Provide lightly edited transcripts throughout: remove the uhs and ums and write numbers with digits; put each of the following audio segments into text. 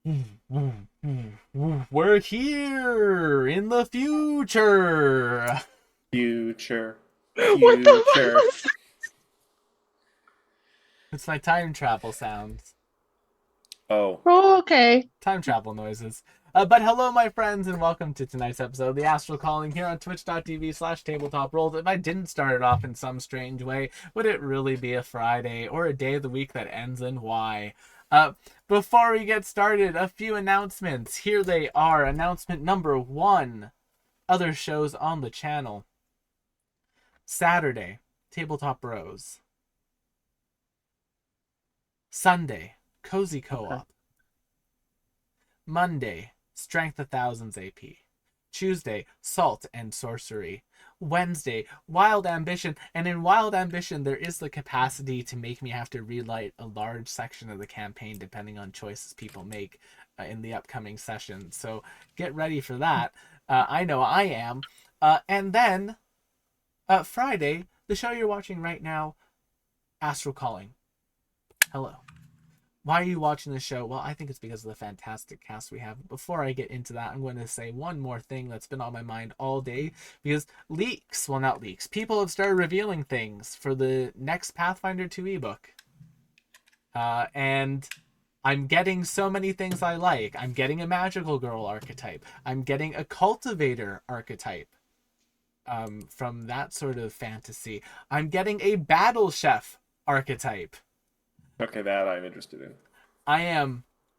We're here in the future. Future. What the fuck Future. was It's my time travel sounds, Oh. Oh, okay. time travel noises. But hello, my friends, and welcome to tonight's episode of the Astral Calling here on twitch.tv/tabletop rolls. If I didn't start it off in some strange way, would it really be a Friday or a day of the week that ends in Y? Before we get started, a few announcements. Here they are. Announcement number one. Other shows on the channel. Saturday, Tabletop Bros. Sunday, Cozy Co-op. Okay. Monday, Strength of Thousands AP. Tuesday, Salt and Sorcery. Wednesday, Wild Ambition. And in Wild Ambition, there is the capacity to make me have to relight a large section of the campaign depending on choices people make in the upcoming session. So get ready for that. I know I am. And then Friday, the show you're watching right now, Astral Calling. Hello. Why are you watching this show? Well, I think it's because of the fantastic cast we have. Before I get into that, I'm going to say one more thing that's been on my mind all day. Because leaks, well, not leaks, people have started revealing things for the next Pathfinder 2 ebook. And I'm getting so many things I like. I'm getting a magical girl archetype. I'm getting a cultivator archetype from that sort of fantasy. I'm getting a battle chef archetype. Okay, that I'm interested in. I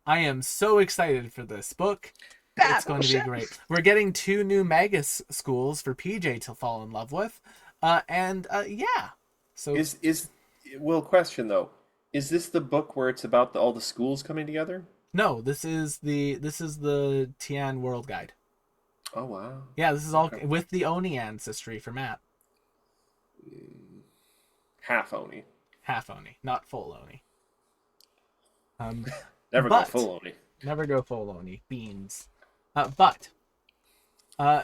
am so excited for this book. It's going to be great. We're getting 2 new Magus schools for PJ to fall in love with. Yeah. So Is Will, question though. Is this the book where it's about all the schools coming together? no, this is the Tian World Guide. Oh wow. Yeah, this is all Okay. with the Oni ancestry for Matt. Half Oni. Half Oni, not full Oni. Never go But full Oni. never go full Oni. Beans. But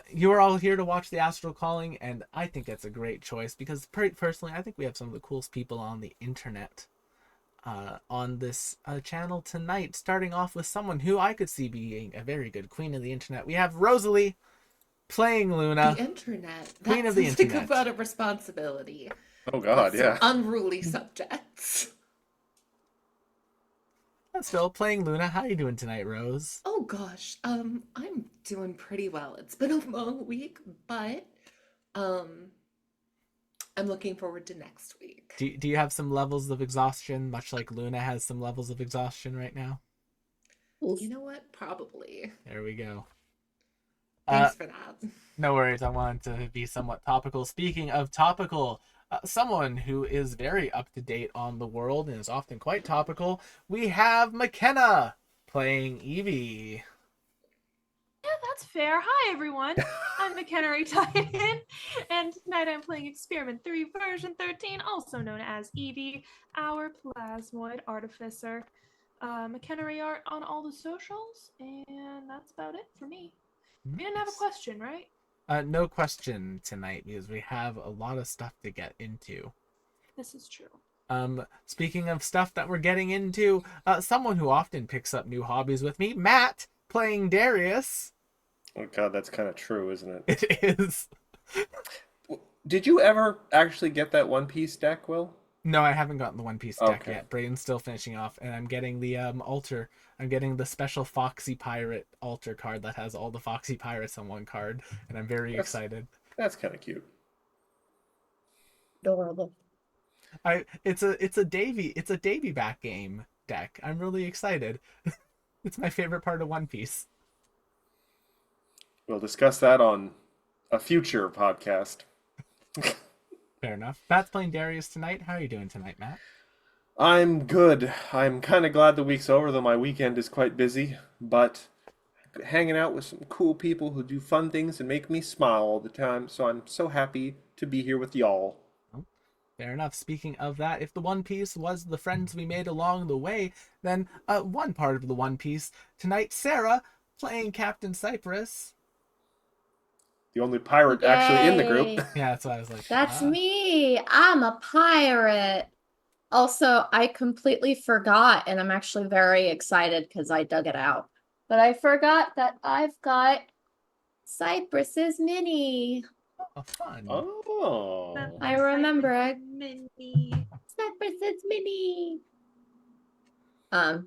you are all here to watch the Astral Calling, and I think that's a great choice because personally, I think we have some of the coolest people on the internet on this channel tonight. Starting off with someone who I could see being a very good queen of the internet. We have Rosalie playing Luna. The internet. Queen of the That's a internet. about a responsibility. Oh god, Some yeah. unruly subjects. That's Phil playing Luna. How are you doing tonight, Rose? Oh gosh, I'm doing pretty well. It's been a long week, but um, I'm looking forward to next week. Do you have some levels of exhaustion, much like Luna has some levels of exhaustion right now? You know what? Probably. There we go. Thanks for that. No worries. I wanted to be somewhat topical. Speaking of topical, someone who is very up to date on the world and is often quite topical, we have McKenna playing Evie. Yeah, that's fair. Hi, everyone. I'm McKenna Titan, and tonight I'm playing Experiment 3 version 13, also known as Evie, our Plasmoid Artificer. McKenna Art on all the socials, and that's about it for me. You didn't have a question, right? No question tonight because we have a lot of stuff to get into. This is true. Speaking of stuff that we're getting into, someone who often picks up new hobbies with me, Matt, playing Darius. Oh god, that's kind of true, isn't it? It is. Did you ever actually get that One Piece deck, Will? No, I haven't gotten the One Piece deck Okay. yet. Braden's still finishing off, and I'm getting the altar. I'm getting the special Foxy Pirate altar card that has all the Foxy Pirates on one card, and I'm very excited. That's kind of cute. Adorable. It's a Davy back game deck. I'm really excited. It's my favorite part of One Piece. We'll discuss that on a future podcast. Fair enough. Matt's playing Darius tonight. How are you doing tonight, Matt? I'm good. I'm kind of glad the week's over, though my weekend is quite busy. But hanging out with some cool people who do fun things and make me smile all the time. So I'm so happy to be here with y'all. Oh, fair enough. Speaking of that, if the One Piece was the friends we made along the way, then one part of the One Piece tonight, Sarah playing Captain Cypress. The only pirate actually in the group. Yay. Yeah, that's what I was like. That's me. I'm a pirate. Also, I completely forgot, and I'm actually very excited because I dug it out. but I forgot that I've got Cypress's mini. Oh, fun. Oh. I remember it. Mini. Cypress's mini.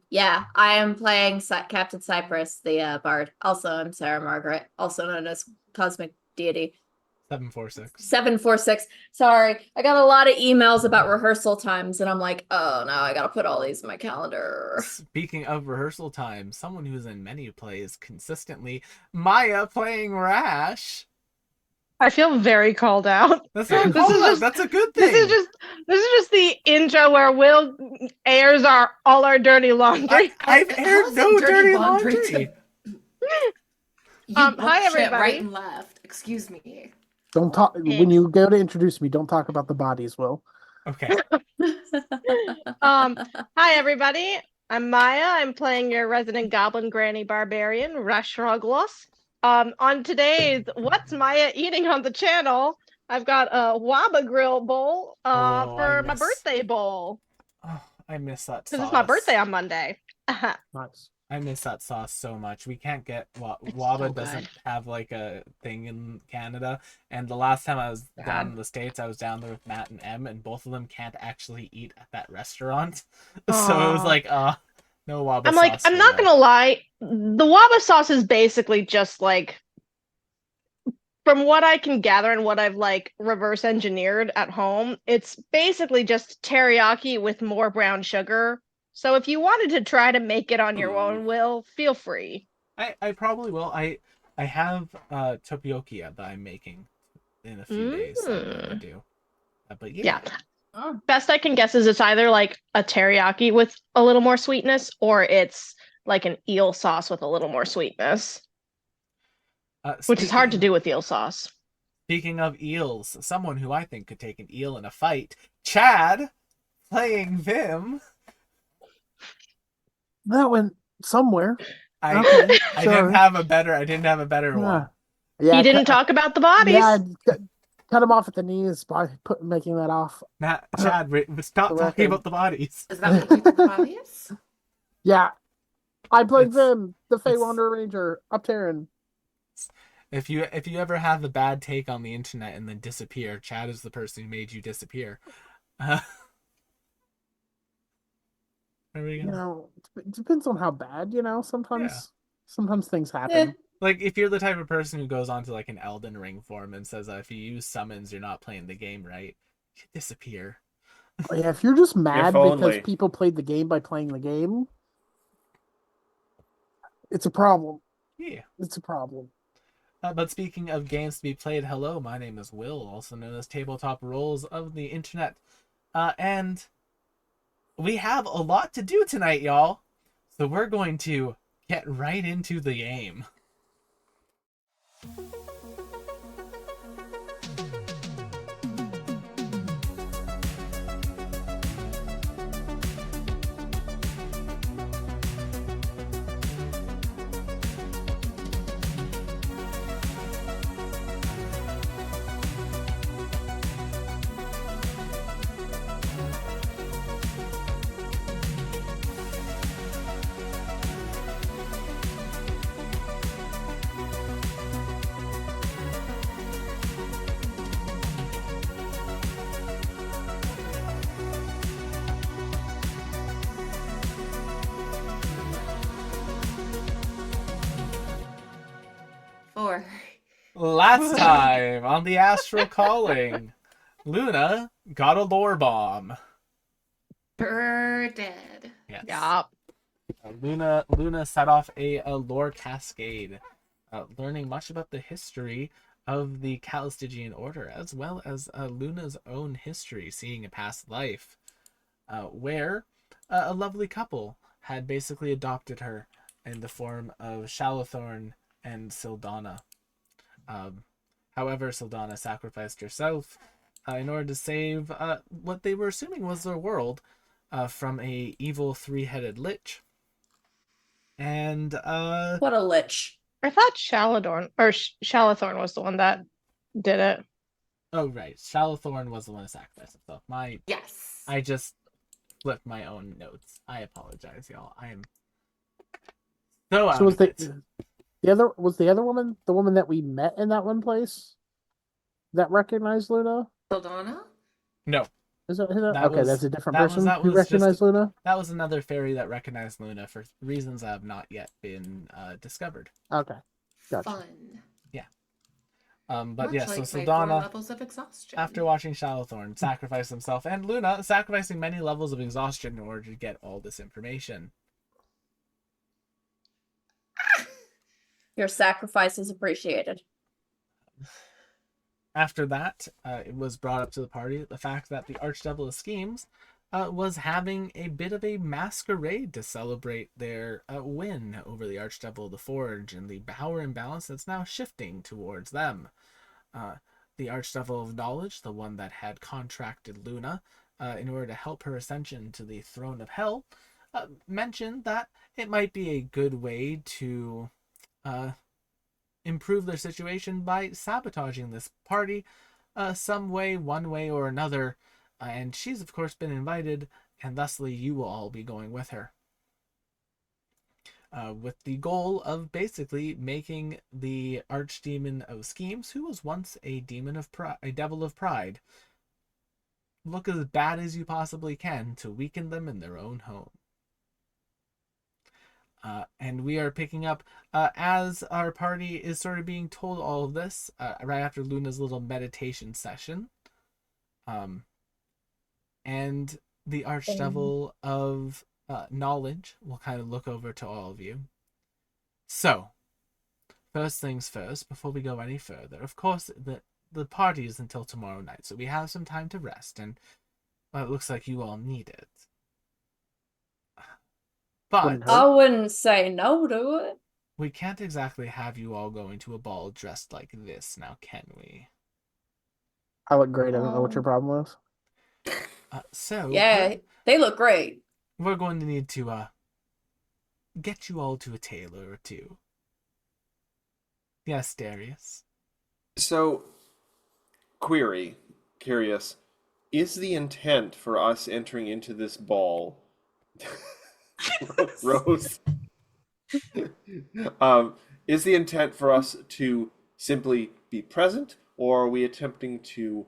Yeah, I am playing Captain Cypress, the bard. Also, I'm Sarah Margaret, also known as Cosmic Deity. 746. 746. Sorry, I got a lot of emails about rehearsal times, and I'm like, oh no, I gotta put all these in my calendar. Speaking of rehearsal time, someone who's in many plays consistently, Maya playing Rash. I feel very called out. That's not a This is call out. just- That's a good thing. This is just the intro where Will airs all our dirty laundry. I've How aired is no it dirty laundry. to- You Hi, book shit everybody. right and left. Excuse me. Don't talk when you go to introduce me. Don't talk about the bodies, Will. Okay. Hi everybody. I'm Maya. I'm playing your resident goblin granny barbarian, Rashroglos. On today's What's Maya Eating on the channel, I've got a Waba Grill bowl Oh, I for my miss- birthday bowl. Oh, I miss that sauce. Because it's my birthday on Monday. Nice. I miss that sauce so much. We can't get It's Waba so doesn't good. have like a thing in Canada. And the last time I was down Bad. in the States, I was down there with Matt and Em, and both of them can't actually eat at that restaurant. So it was Aw. like, no Waba I'm sauce. like, I'm for not that. gonna lie, the Waba sauce is basically just like, from what I can gather and what I've like reverse engineered at home, it's basically just teriyaki with more brown sugar. So if you wanted to try to make it on your own, Will, feel free. I probably will. I have tapioca that I'm making in a few days. I'm gonna do. But Yeah. Oh. Best I can guess is it's either like a teriyaki with a little more sweetness, or it's like an eel sauce with a little more sweetness, which is hard to do with eel sauce. Speaking of eels, someone who I think could take an eel in a fight, Chad, playing Vim. That went somewhere. I Okay, I sure. didn't have a better Yeah. one. Yeah, He didn't talk about the bodies. Yeah, cut him off at the knees by making that off. Matt, Chad, stop The talking record. about the bodies. Is that what you think about is? Yeah, I played It's- Vim, the Fey it's- Wanderer Ranger, up Terran. If you ever have a bad take on the internet and then disappear, Chad is the person who made you disappear. Where are we You going? know, it depends on how bad. Sometimes things happen. Eh. Like, if you're the type of person who goes onto like an Elden Ring forum and says if you use summons, you're not playing the game right, you disappear. Oh, yeah, if you're just mad If because only. people played the game by playing the game, it's a problem. Yeah. It's a problem. But speaking of games to be played, hello, my name is Will, also known as Tabletop Roles of the Internet. And we have a lot to do tonight, y'all. So we're going to get right into the game. Four. Last time on the Astral Calling, Luna got a lore bomb. Bird dead. Yes. Yeah. Luna set off a lore cascade, learning much about the history of the Calistigian Order, as well as Luna's own history, seeing a past life, where a lovely couple had basically adopted her in the form of Shallowthorn and Sildana. However, Sildana sacrificed herself in order to save what they were assuming was their world from a evil three-headed lich. And What a lich. I thought Shallowthorn was the one that did it. oh right, Shallowthorn was the one who sacrificed himself. Yes. I just flipped my own notes. I apologize, y'all. So out So was of it. the other woman the woman that we met in that one place that recognized Luna? Sildana? No, Is that who that? that Okay, was that's a different person that who was just recognized Luna. that was another fairy that recognized Luna for reasons that have not yet been discovered. Okay, gotcha. Fun. Yeah. But Much yes, like so my 4 Sildana, levels of exhaustion. after watching Shadowthorn sacrifice himself, and Luna sacrificing many levels of exhaustion in order to get all this information. Your sacrifice is appreciated. After that, it was brought up to the party the fact that the Archdevil of Schemes was having a bit of a masquerade to celebrate their win over the Archdevil of the Forge and the power imbalance that's now shifting towards them. The Archdevil of Knowledge, the one that had contracted Luna in order to help her ascension to the throne of Hell, mentioned that it might be a good way to improve their situation by sabotaging this party some way, one way or another. And she's, of course, been invited, and thusly you will all be going with her. With the goal of basically making the Archdemon of Schemes, who was once a demon of a devil of pride, look as bad as you possibly can to weaken them in their own home. And we are picking up as our party is sort of being told all of this right after Luna's little meditation session. And the Archdevil of Knowledge will kind of look over to all of you. So, first things first, before we go any further, of course, the party is until tomorrow night, so we have some time to rest, and well, it looks like you all need it. But Wouldn't I hurt. wouldn't say no to it. we can't exactly have you all going to a ball dressed like this, now can we? I look great. I don't know what your problem was. So Yeah, they look great. we're going to need to get you all to a tailor or two. Yes, Darius. So, curious, is the intent for us entering into this ball, Rose, is the intent for us to simply be present, or are we attempting to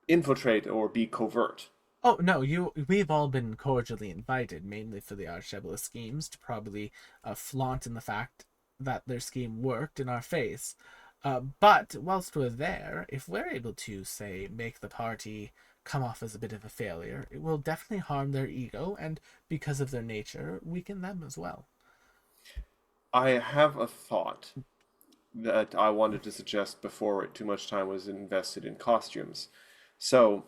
infiltrate or be covert? Oh no, we've all been cordially invited, mainly for the Archdevil schemes to probably flaunt in the fact that their scheme worked in our face. But whilst we're there, if we're able to, say, make the party come off as a bit of a failure, it will definitely harm their ego, and because of their nature, weaken them as well. I have a thought that I wanted to suggest before too much time was invested in costumes. So,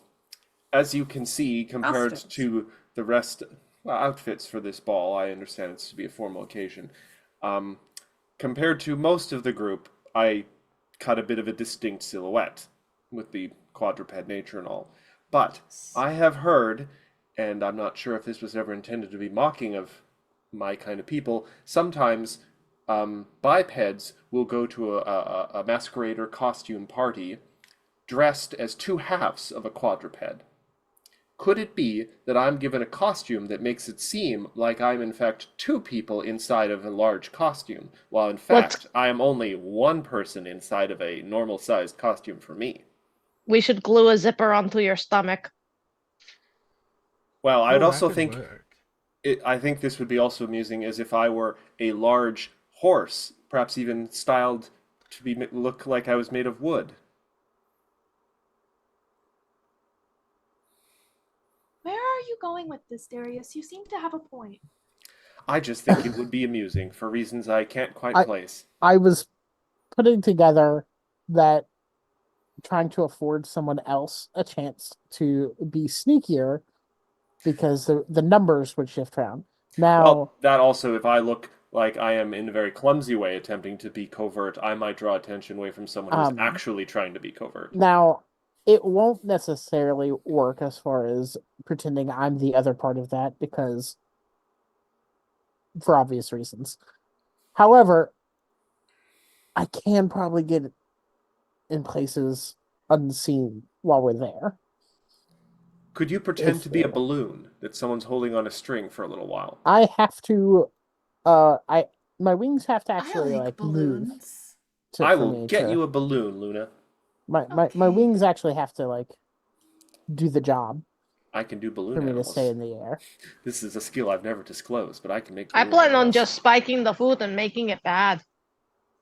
as you can see, compared Costumes. to the rest, well, outfits for this ball, I understand it's to be a formal occasion. Compared to most of the group, I cut a bit of a distinct silhouette with the quadruped nature and all. But I have heard, and I'm not sure if this was ever intended to be mocking of my kind of people, sometimes bipeds will go to a masquerade or costume party dressed as two halves of a quadruped. Could it be that I'm given a costume that makes it seem like I'm in fact two people inside of a large costume, while in fact I am only one person inside of a normal-sized costume for me? We should glue a zipper onto your stomach. Well, I'd Oh, also that could think work. I think this would be also amusing as if I were a large horse, perhaps even styled to look like I was made of wood. Where are you going with this, Darius? You seem to have a point. I just think it would be amusing for reasons I can't quite place. I was putting together that trying to afford someone else a chance to be sneakier because the numbers would shift around. Now, Well, that also, if I look like I am in a very clumsy way attempting to be covert, I might draw attention away from someone who's actually trying to be covert. now it won't necessarily work as far as pretending I'm the other part of that because for obvious reasons. However, I can probably get in places unseen while we're there. Could you pretend If- to be a balloon that someone's holding on a string for a little while? I have to I my wings have to I actually like move balloons. to I for will me get to you a balloon, Luna. my wings actually have to do the job I can do balloon for me to stay animals. in the air. This is a skill I've never disclosed, but I can make I balloon plan on animals. just spiking the food and making it bad.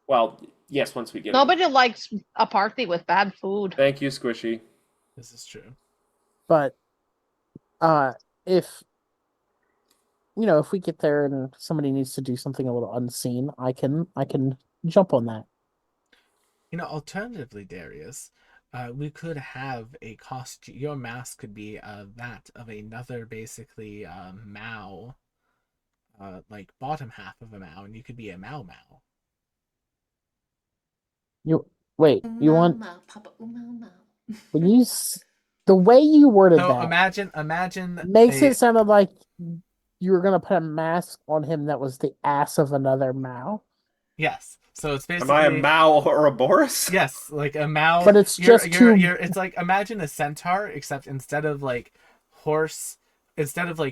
Well, yes, once we get it. Nobody likes a party with bad food. Thank you, Squishy. This is true. But if if we get there and somebody needs to do something a little unseen, I can jump on that. Alternatively, Darius, we could have a costume. Your mask could be that of another, basically, Mao, like bottom half of a Mao, and you could be a Mao Mao. You want Papa, Mao. when you the way you worded So that imagine makes it sound like you were gonna put a mask on him that was the ass of another Mao. Yes. So it's Am basically I a Mao or a Boris? yes, like a Mao. But it's just it's like imagine a centaur, except instead of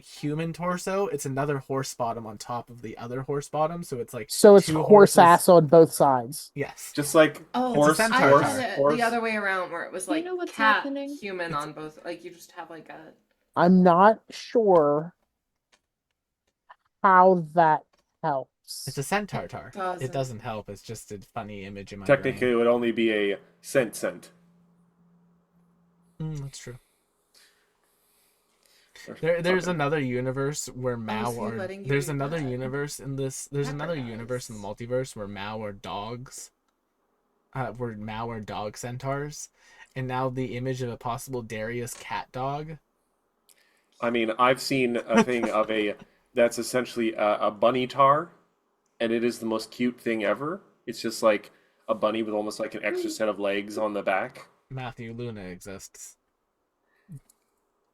human torso, it's another horse bottom on top of the other horse bottom. So it's like so it's two horse horses. ass on both sides. Yes. Just like Oh, horse, it's a I centaur. had it horse. the other way around, where it was Do you like know what's cat, happening? human on both. Like you just have like a. I'm not sure how that helps. It's a centaur. doesn't. It doesn't help. It's just a funny image in my Technically, brain. it would only be a cent. That's true. There's another universe where Mao so are. letting you There's read another that. universe in this. There's another Pepper universe in the knows. multiverse where Mao are dogs. Where Mao are dog centaurs, and now the image of a possible Darius cat dog. I mean, I've seen a thing of that's essentially a bunny tar, and it is the most cute thing ever. It's just like a bunny with almost like an extra set of legs on the back. Matthew Luna exists.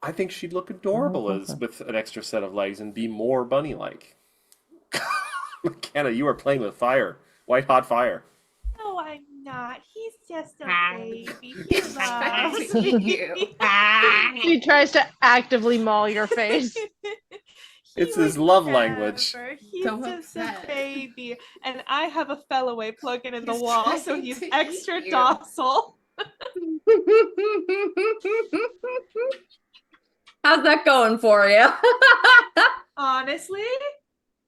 I think she'd look adorable Oh, as okay. with an extra set of legs and be more bunny-like. McKenna, you are playing with fire. White hot fire. No, I'm not. He's just a baby. He Expected loves to eat you. me. He tries to actively maul your face. It's He his would love language. never. He's So just upset. a baby. And I have a felloway plugging in the He's wall, so trying he's to eat extra you. docile. How's that going for you? Honestly,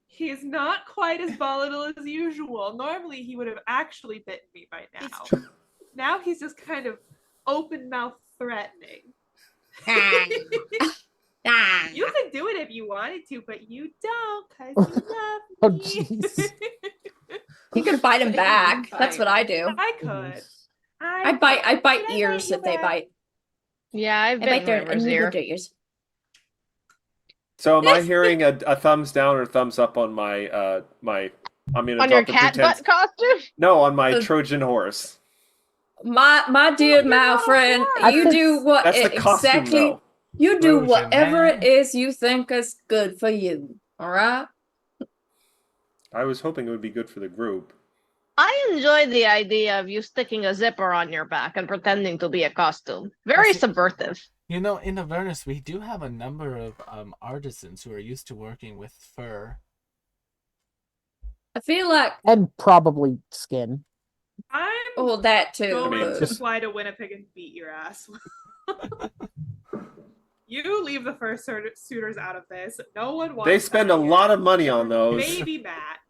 he's not quite as volatile as usual. Normally, he would have actually bitten me by now. It's true. Now he's just kind of open mouth threatening. You could do it if you wanted to, but you don't because you love me. Oh, jeez. You can bite him back. That's what I do. I could. I bite Did I ears you if they back? bite. Yeah, I've I bite bitten their River's ear. ears. So am I hearing a thumbs down or thumbs up on my my? I'm gonna On drop your the cat pretense. butt costume? No, on my Uh, Trojan horse. My dear you're Mao not a friend, horse. you do what That's the costume, exactly. though. You do Trojan whatever man. it is you think is good for you. All right. I was hoping it would be good for the group. I enjoy the idea of you sticking a zipper on your back and pretending to be a costume. Very I see- subversive. In Avernus, we do have a number of artisans who are used to working with fur. I feel like And probably skin. I'm that too. going mean, to but- fly to Winnipeg and beat your ass. You leave the first suitors out of this. No one wants. They spend that a here. lot of money on those. Maybe Matt.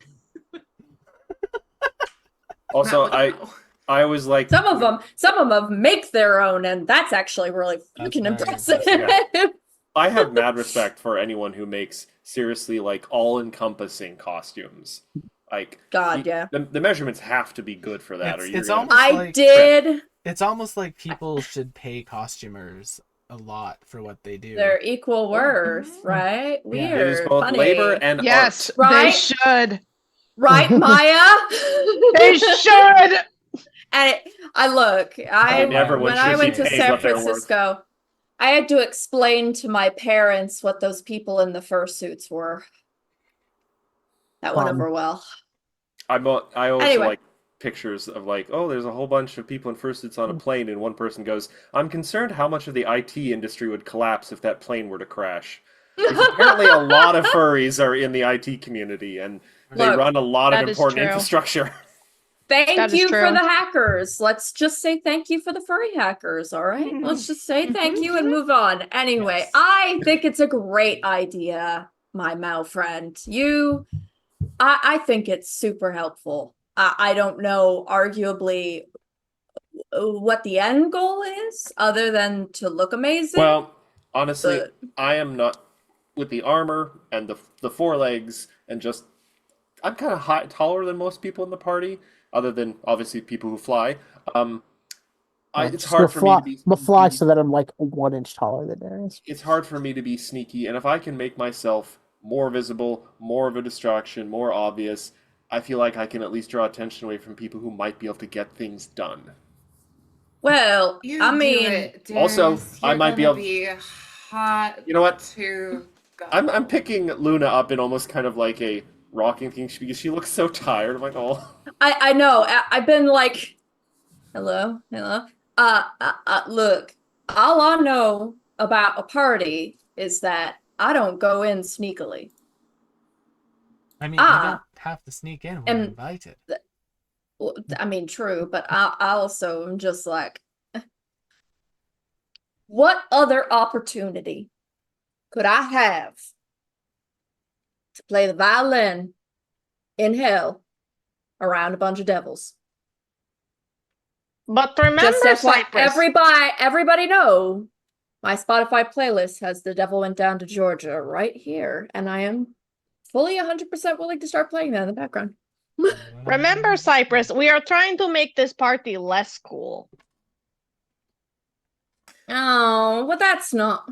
Also, Not with Mao. I was like Some of them make their own, and that's actually really That's fucking very impressive. impressive, I have mad respect for anyone who makes seriously like all-encompassing costumes. Like God, yeah. the measurements have to be good for that, or It's you're gonna. almost I like did. It's almost like people should pay costumers a lot for what they do. They're equal worth, right? Yeah. Weird. It is both funny. labor and Yes, art. they Right? should. Right, Maya? They should. And I mean, everyone when I should went be to paid San what they're worth. Francisco, I had to explain to my parents what those people in the fursuits were. That went Fun. over well. I also Anyway. like pictures of like, oh, there's a whole bunch of people in fursuits on a plane, and one person goes, "I'm concerned how much of the IT industry would collapse if that plane were to crash." Because apparently, a lot of furries are in the IT community, and They Look, run a lot of that is important true. infrastructure. Thank That is you for true. the hackers. Let's just say thank you for the furry hackers, all right? Let's just say thank you and move on. Anyway, Yes. I think it's a great idea, my Mal friend. I think it's super helpful. I don't know, arguably, what the end goal is, other than to look amazing. Well, honestly, but I am not with the armor and the four legs and just I'm kind of taller than most people in the party, other than obviously people who fly. It's hard for me to be But fly sneaky. so that I'm like 1 inch taller than Darius. It's hard for me to be sneaky, and if I can make myself more visible, more of a distraction, more obvious, I feel like I can at least draw attention away from people who might be able to get things done. well, You I do mean, it, Also, Darius. I You're might be gonna able- be hot You know what? to go. I'm picking Luna up in almost kind of like a rocking thing because she looks so tired. I'm like, oh. I know. I've been like, hello. Look, all I know about a party is that I don't go in sneakily. I mean, you don't have to sneak in when you're and- invited. Well, I mean, true, but I also am just like, what other opportunity could I have to play the violin in hell around a bunch of devils? But remember, Just as like Cypress. everybody know, my Spotify playlist has The Devil Went Down to Georgia right here, and I am fully 100% willing to start playing that in the background. Remember, Cypress, we are trying to make this party less cool. Oh, well, that's not.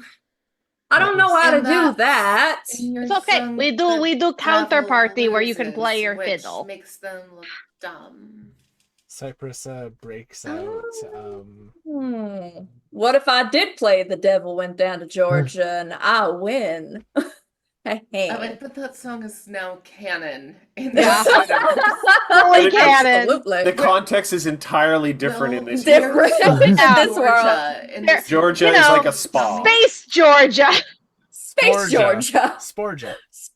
I don't know how to do that. It's okay. We do counter party where you can play your which fiddle. makes them look dumb. Cypress breaks out. What if I did play The Devil Went Down to Georgia and I win? But that song is now canon in Yeah. this universe. Fully But canon. Absolutely. The context is entirely different in this Different. universe. In Yeah. this world. In this Georgia You is know, like a spa. Space Georgia. Space Sporgia. Georgia. Sporgia.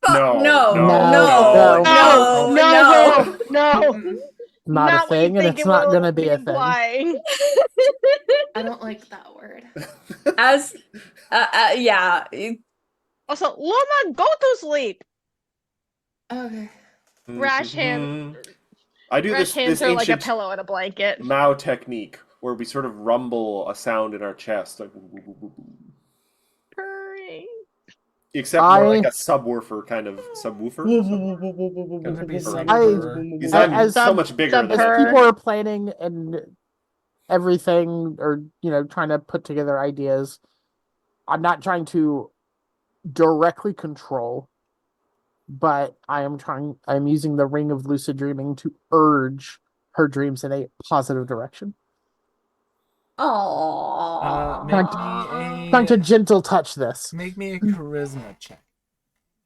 No, No, no, no, no. no. Not a what you thing, and think it's it not will gonna be a thing. implying. I don't like that word. As, yeah. Also, Luna, go to sleep. Okay. Rash hand. I do Rash this hands her like a ancient pillow and a blanket. Mao technique where we sort of rumble a sound in our chest, like Purring. except more like a subwoofer kind of subwoofer. Gonna be Purring. Cypher. Because I'm as so much bigger than sub-purr. it. people are planning and everything, or trying to put together ideas. I'm not trying to directly control, but I'm using the ring of lucid dreaming to urge her dreams in a positive direction. Aww. Make Trying to gentle touch this. Make me a charisma check,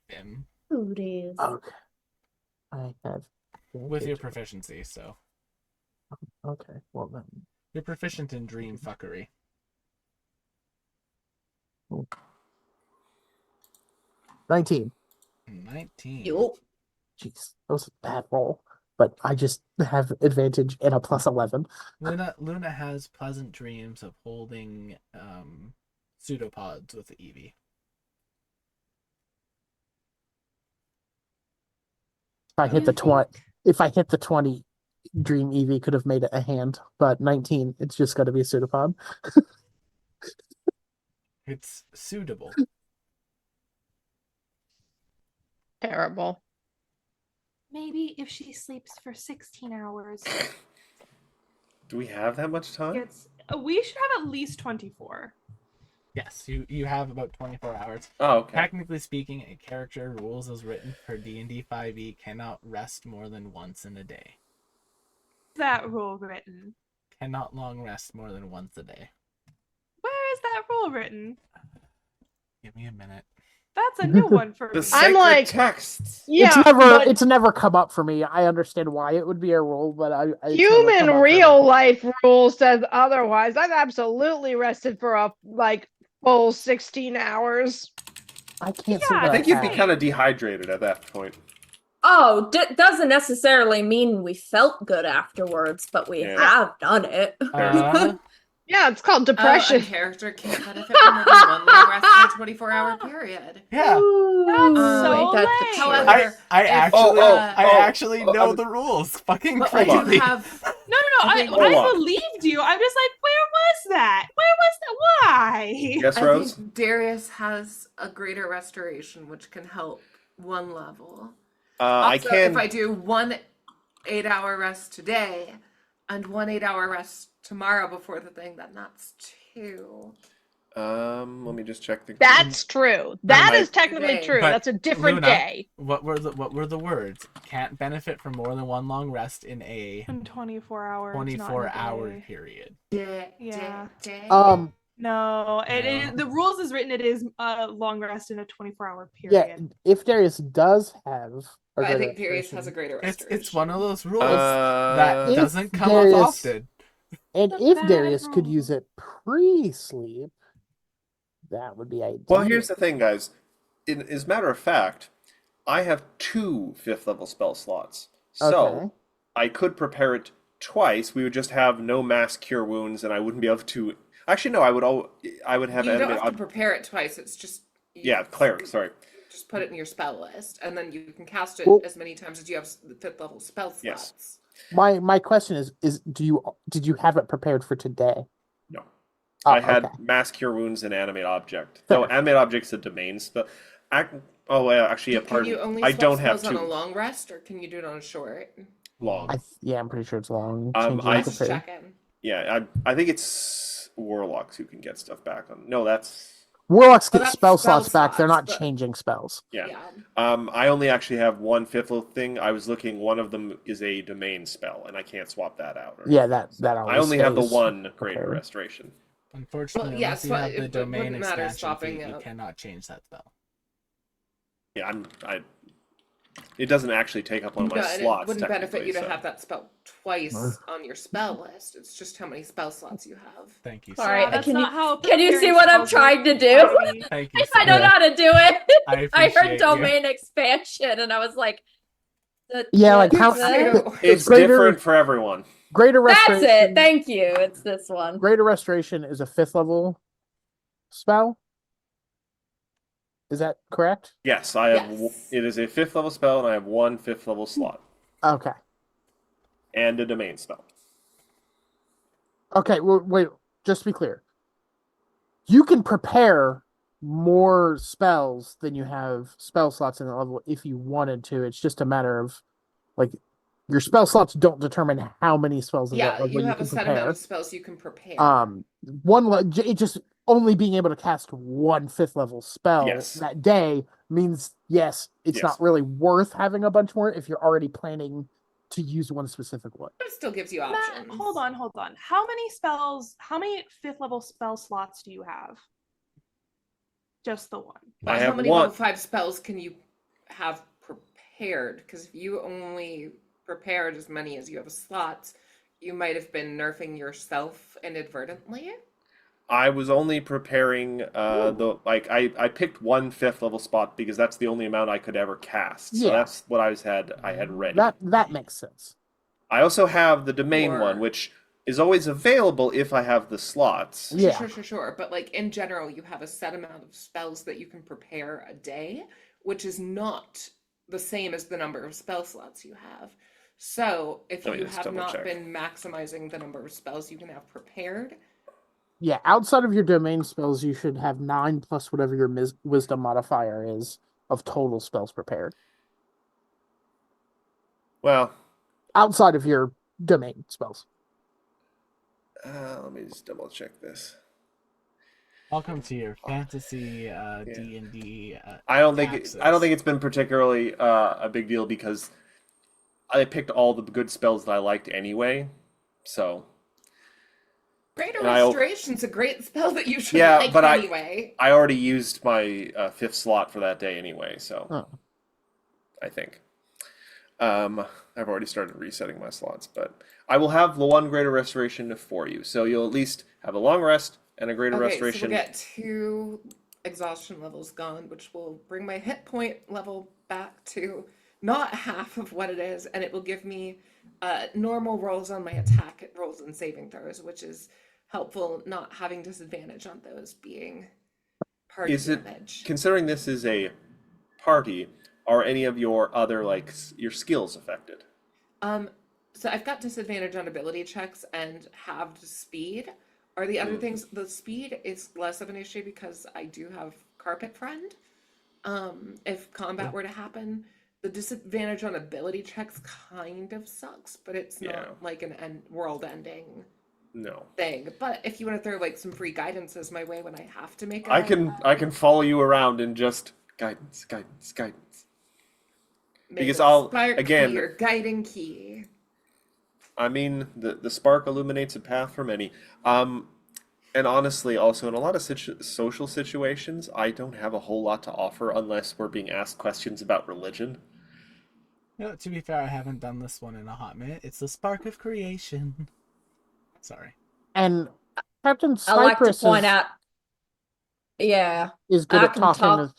Bim, Booties. Okay. I have with your proficiency. So Okay, well then. you're proficient in dream fuckery. 19. 19. Yup. Jeez, that was a bad roll. But I just have advantage and a plus 11. Luna has pleasant dreams of holding pseudopods with Evie. If I hit the 20, Dream Eevee could have made it a hand, but 19, it's just got to be a pseudopod. It's suitable. Terrible. Maybe if she sleeps for 16 hours, Do we have that much time? we should have at least 24. Yes, you have about 24 hours. Oh, okay. Technically speaking, a character rules as written for D&D 5e cannot rest more than once in a day. Is that rule written? Cannot long rest more than once a day. Where is that rule written? Give me a minute. That's a new one for The me. sacred like- texts. Yeah, It's never come up for me. I understand why it would be a rule, but it's never come human up for real me. life rule says otherwise. I've absolutely rested for a full 16 hours. I can't Yeah, say I that think you'd be have. kind of dehydrated at that point. Oh, doesn't necessarily mean we felt good afterwards, but we Yeah. have done it. Yeah, it's called A depression. character can't benefit from more than one long rest in a 24-hour period. Yeah. Ooh, so ain't that the lame. truth? However, I if, actually Oh, I actually oh, know I'm- the rules. Fucking but Hold we on. do have No, I think- hold I on. believed you. I'm just like, where was that? Where was that? Why? Yes, I Rose? think Darius has a greater restoration, which can help one level. I Also, can. if I do 1 8-hour rest today and 1 8-hour rest tomorrow before the thing, then that's 2. Let me just check the. That's true. That I- is technically Today. true. But, That's a different Luna, day. What were the words? Can't benefit from more than one long rest in a In 24 hours. 24-hour day. period. Yeah. Um, The rules is written. It is a long rest in a 24-hour yeah, period. if Darius does have a But I greater think Darius has a restoration, greater It's restoration. one of those rules that If doesn't come up Darius- often. and The if bad Darius could rule. use it pre-sleep, that would be ideal. Well, here's the thing, guys. As a matter of fact, I have 2 5th-level spell slots. So, Okay. I could prepare it twice. We would just have no mass cure wounds, and I wouldn't be able to. Actually, no. I would have You don't animate. have to prepare it twice. It's just Yeah, cleric. Sorry. Just put it in your spell list, and then you can cast it Well- as many times as you have the 5th-level spell slots. Yes. My question is did you have it prepared for today? No. Oh, I had okay. mass cure wounds and animate object. Fair. Though animate object's a domain spell. Actually, a Can pardon. you only I swap don't have spells on a 2 long rest, or can you do it on a short? long. Yeah, I'm pretty sure it's long. Um, Changes I I'm just prepared. checking. Yeah, I think it's warlocks who can get stuff back on. No, that's Warlocks Oh, get that's spell spell slots back. They're not slots, but- changing spells. yeah. I only actually have 1 5th thing. I was looking. One of them is a domain spell, and I can't swap that out. or Yeah, anything. that I always only have the stays 1 greater prepared. restoration. Unfortunately, Well, yeah, unless you so have the it domain wouldn't matter expansion swapping feat, you out. cannot change that spell. Yeah, It doesn't actually take up one of my No, and slots. it wouldn't benefit technically, you to so. have that spell twice on your spell list. It's just how many spell slots you have. Thank you. All sir. right, that's can not you how can you see preparing what I'm spells trying work, to do? Ivy. Thank you. I don't know Yeah. how to do it. I I appreciate heard you. domain expansion, and I was like, Yeah, like how- So, It's Greater- different for everyone. Greater That's restoration. it. Thank you. It's this one. Greater restoration is a 5th level spell. Is that correct? Yes, I have. Yes. It is a 5th-level spell, and I have 1 5th-level slot Okay. and a domain spell. Okay, well, wait, just to be clear. You can prepare more spells than you have spell slots in the level if you wanted to. It's just a matter of, like, your spell slots don't determine how many spells in yeah, that level you you have can a set prepare. amount of spells you can prepare. It just only being able to cast 1 5th level spell Yes. that day means, yes, it's Yes. not really worth having a bunch more if you're already planning to use one specific one. But it still gives you Matt, options. hold on. How many 5th level spell slots do you have? Just the one. I But have how many 1. level 5 spells can you have prepared? Because if you only prepared as many as you have slots, you might have been nerfing yourself inadvertently. I was only preparing I picked 1 5th-level spot because that's the only amount I could ever cast. So Yeah. that's what I had ready. That makes sense. I also have the domain Or- one, which is always available if I have the slots. Yeah. Sure. But like in general, you have a set amount of spells that you can prepare a day, which is not the same as the number of spell slots you have. So if Let me you just have double not check. been maximizing the number of spells you can have prepared, Yeah, outside of your domain spells, you should have 9 plus whatever your wisdom modifier is of total spells prepared. Well, Outside of your domain spells. let me just double check this. Welcome to your fantasy D&D. I don't think access. it's been particularly a big deal because I picked all the good spells that I liked anyway. So Greater And I- Restoration's a great spell that you should Yeah, like but anyway. I already used my 5th slot for that day anyway. So Oh. I think I've already started resetting my slots, but I will have the 1 greater restoration for you. So you'll at least have a long rest and a greater Okay, so restoration. we'll get 2 exhaustion levels gone, which will bring my hit point level back to not half of what it is, and it will give me normal rolls on my attack rolls and saving throws, which is helpful, not having disadvantage on those being party Is it, damage. considering this is a party, are any of your other, like, your skills affected? So I've got disadvantage on ability checks and halved speed. Are the other things, the speed is less of an issue because I do have Carpet Friend. If combat were to happen, the disadvantage on ability checks kind of sucks, but it's Yeah. not like an world-ending No. thing. But if you want to throw like some free guidances my way when I have to make I can follow you around and just guidance. Because I'll, spark again, be your guiding key. I mean, the spark illuminates a path for many. And honestly, also in a lot of social situations, I don't have a whole lot to offer unless we're being asked questions about religion. To be fair, I haven't done this one in a hot minute. It's the spark of creation. Sorry. And Captain I like to Cypress point out, yeah, is good I at can talking. talk.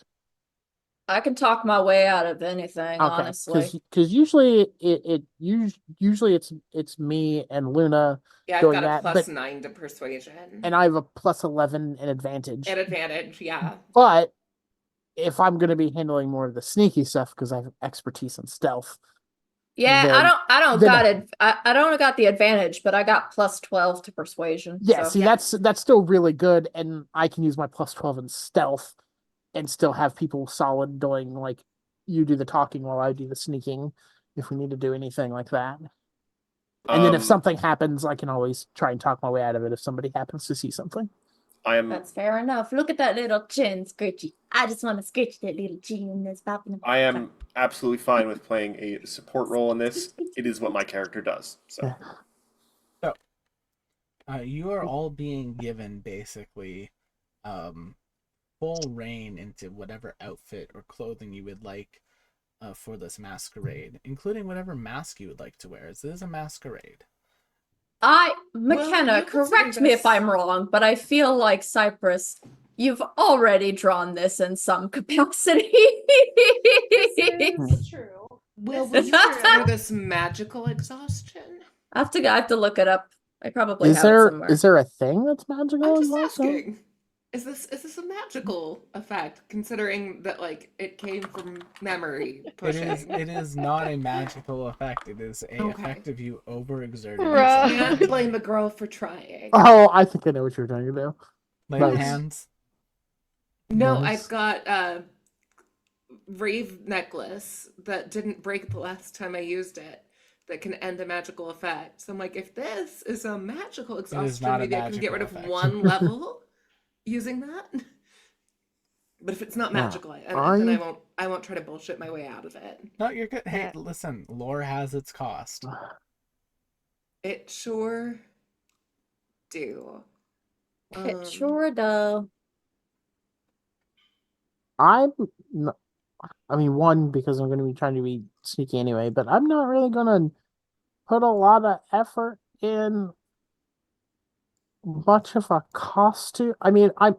I can talk my way out of anything, honestly. Because usually usually it's me and Luna Yeah, I've doing got a that, plus but 9 to persuasion. and I have a plus 11 in advantage. At advantage, yeah. But if I'm going to be handling more of the sneaky stuff because I have expertise in stealth, Yeah, then- I don't then- got it. I don't got the advantage, but I got plus 12 to persuasion. yeah, so. see, that's still really good, and I can use my plus 12 in stealth and still have people solid doing, like, you do the talking while I do the sneaking if we need to do anything like that. And then if something happens, I can always try and talk my way out of it if somebody happens to see something. I am That's fair enough. Look at that little chin, Scritchy. I just want to scritch that little chin that's popping. I am absolutely fine with playing a support role in this. It is what my character does. So You are all being given basically full reign into whatever outfit or clothing you would like for this masquerade, including whatever mask you would like to wear. This is a masquerade. McKenna, you could say correct me if this. I'm wrong, but I feel like Cypress, you've already drawn this in some capacity. This is true. Will This we is consider true. this magical exhaustion? I have to look it up. I probably Is have it there somewhere. is there a thing that's magical? I'm just also? asking. Is this a magical effect, considering that like it came from memory pushing? It is not a magical effect. It is a Okay. effect of you overexerting Right. yourself. Can't blame a girl for trying. Oh, I think I know what you're trying to do. Lay Nice. hands. No, Nice. I've got a rave necklace that didn't break the last time I used it. That can end a magical effect. So I'm like, if this is a magical exhaustion, not a maybe I can get rid magical of effect. one level using that. But if it's not magical, then I won't try to bullshit my way out of it. No, you're good. Hey, listen, lore has its cost. It sure do. It sure does. I mean, one, because I'm going to be trying to be sneaky anyway, but I'm not really going to put a lot of effort in much of a costume. I mean, I'm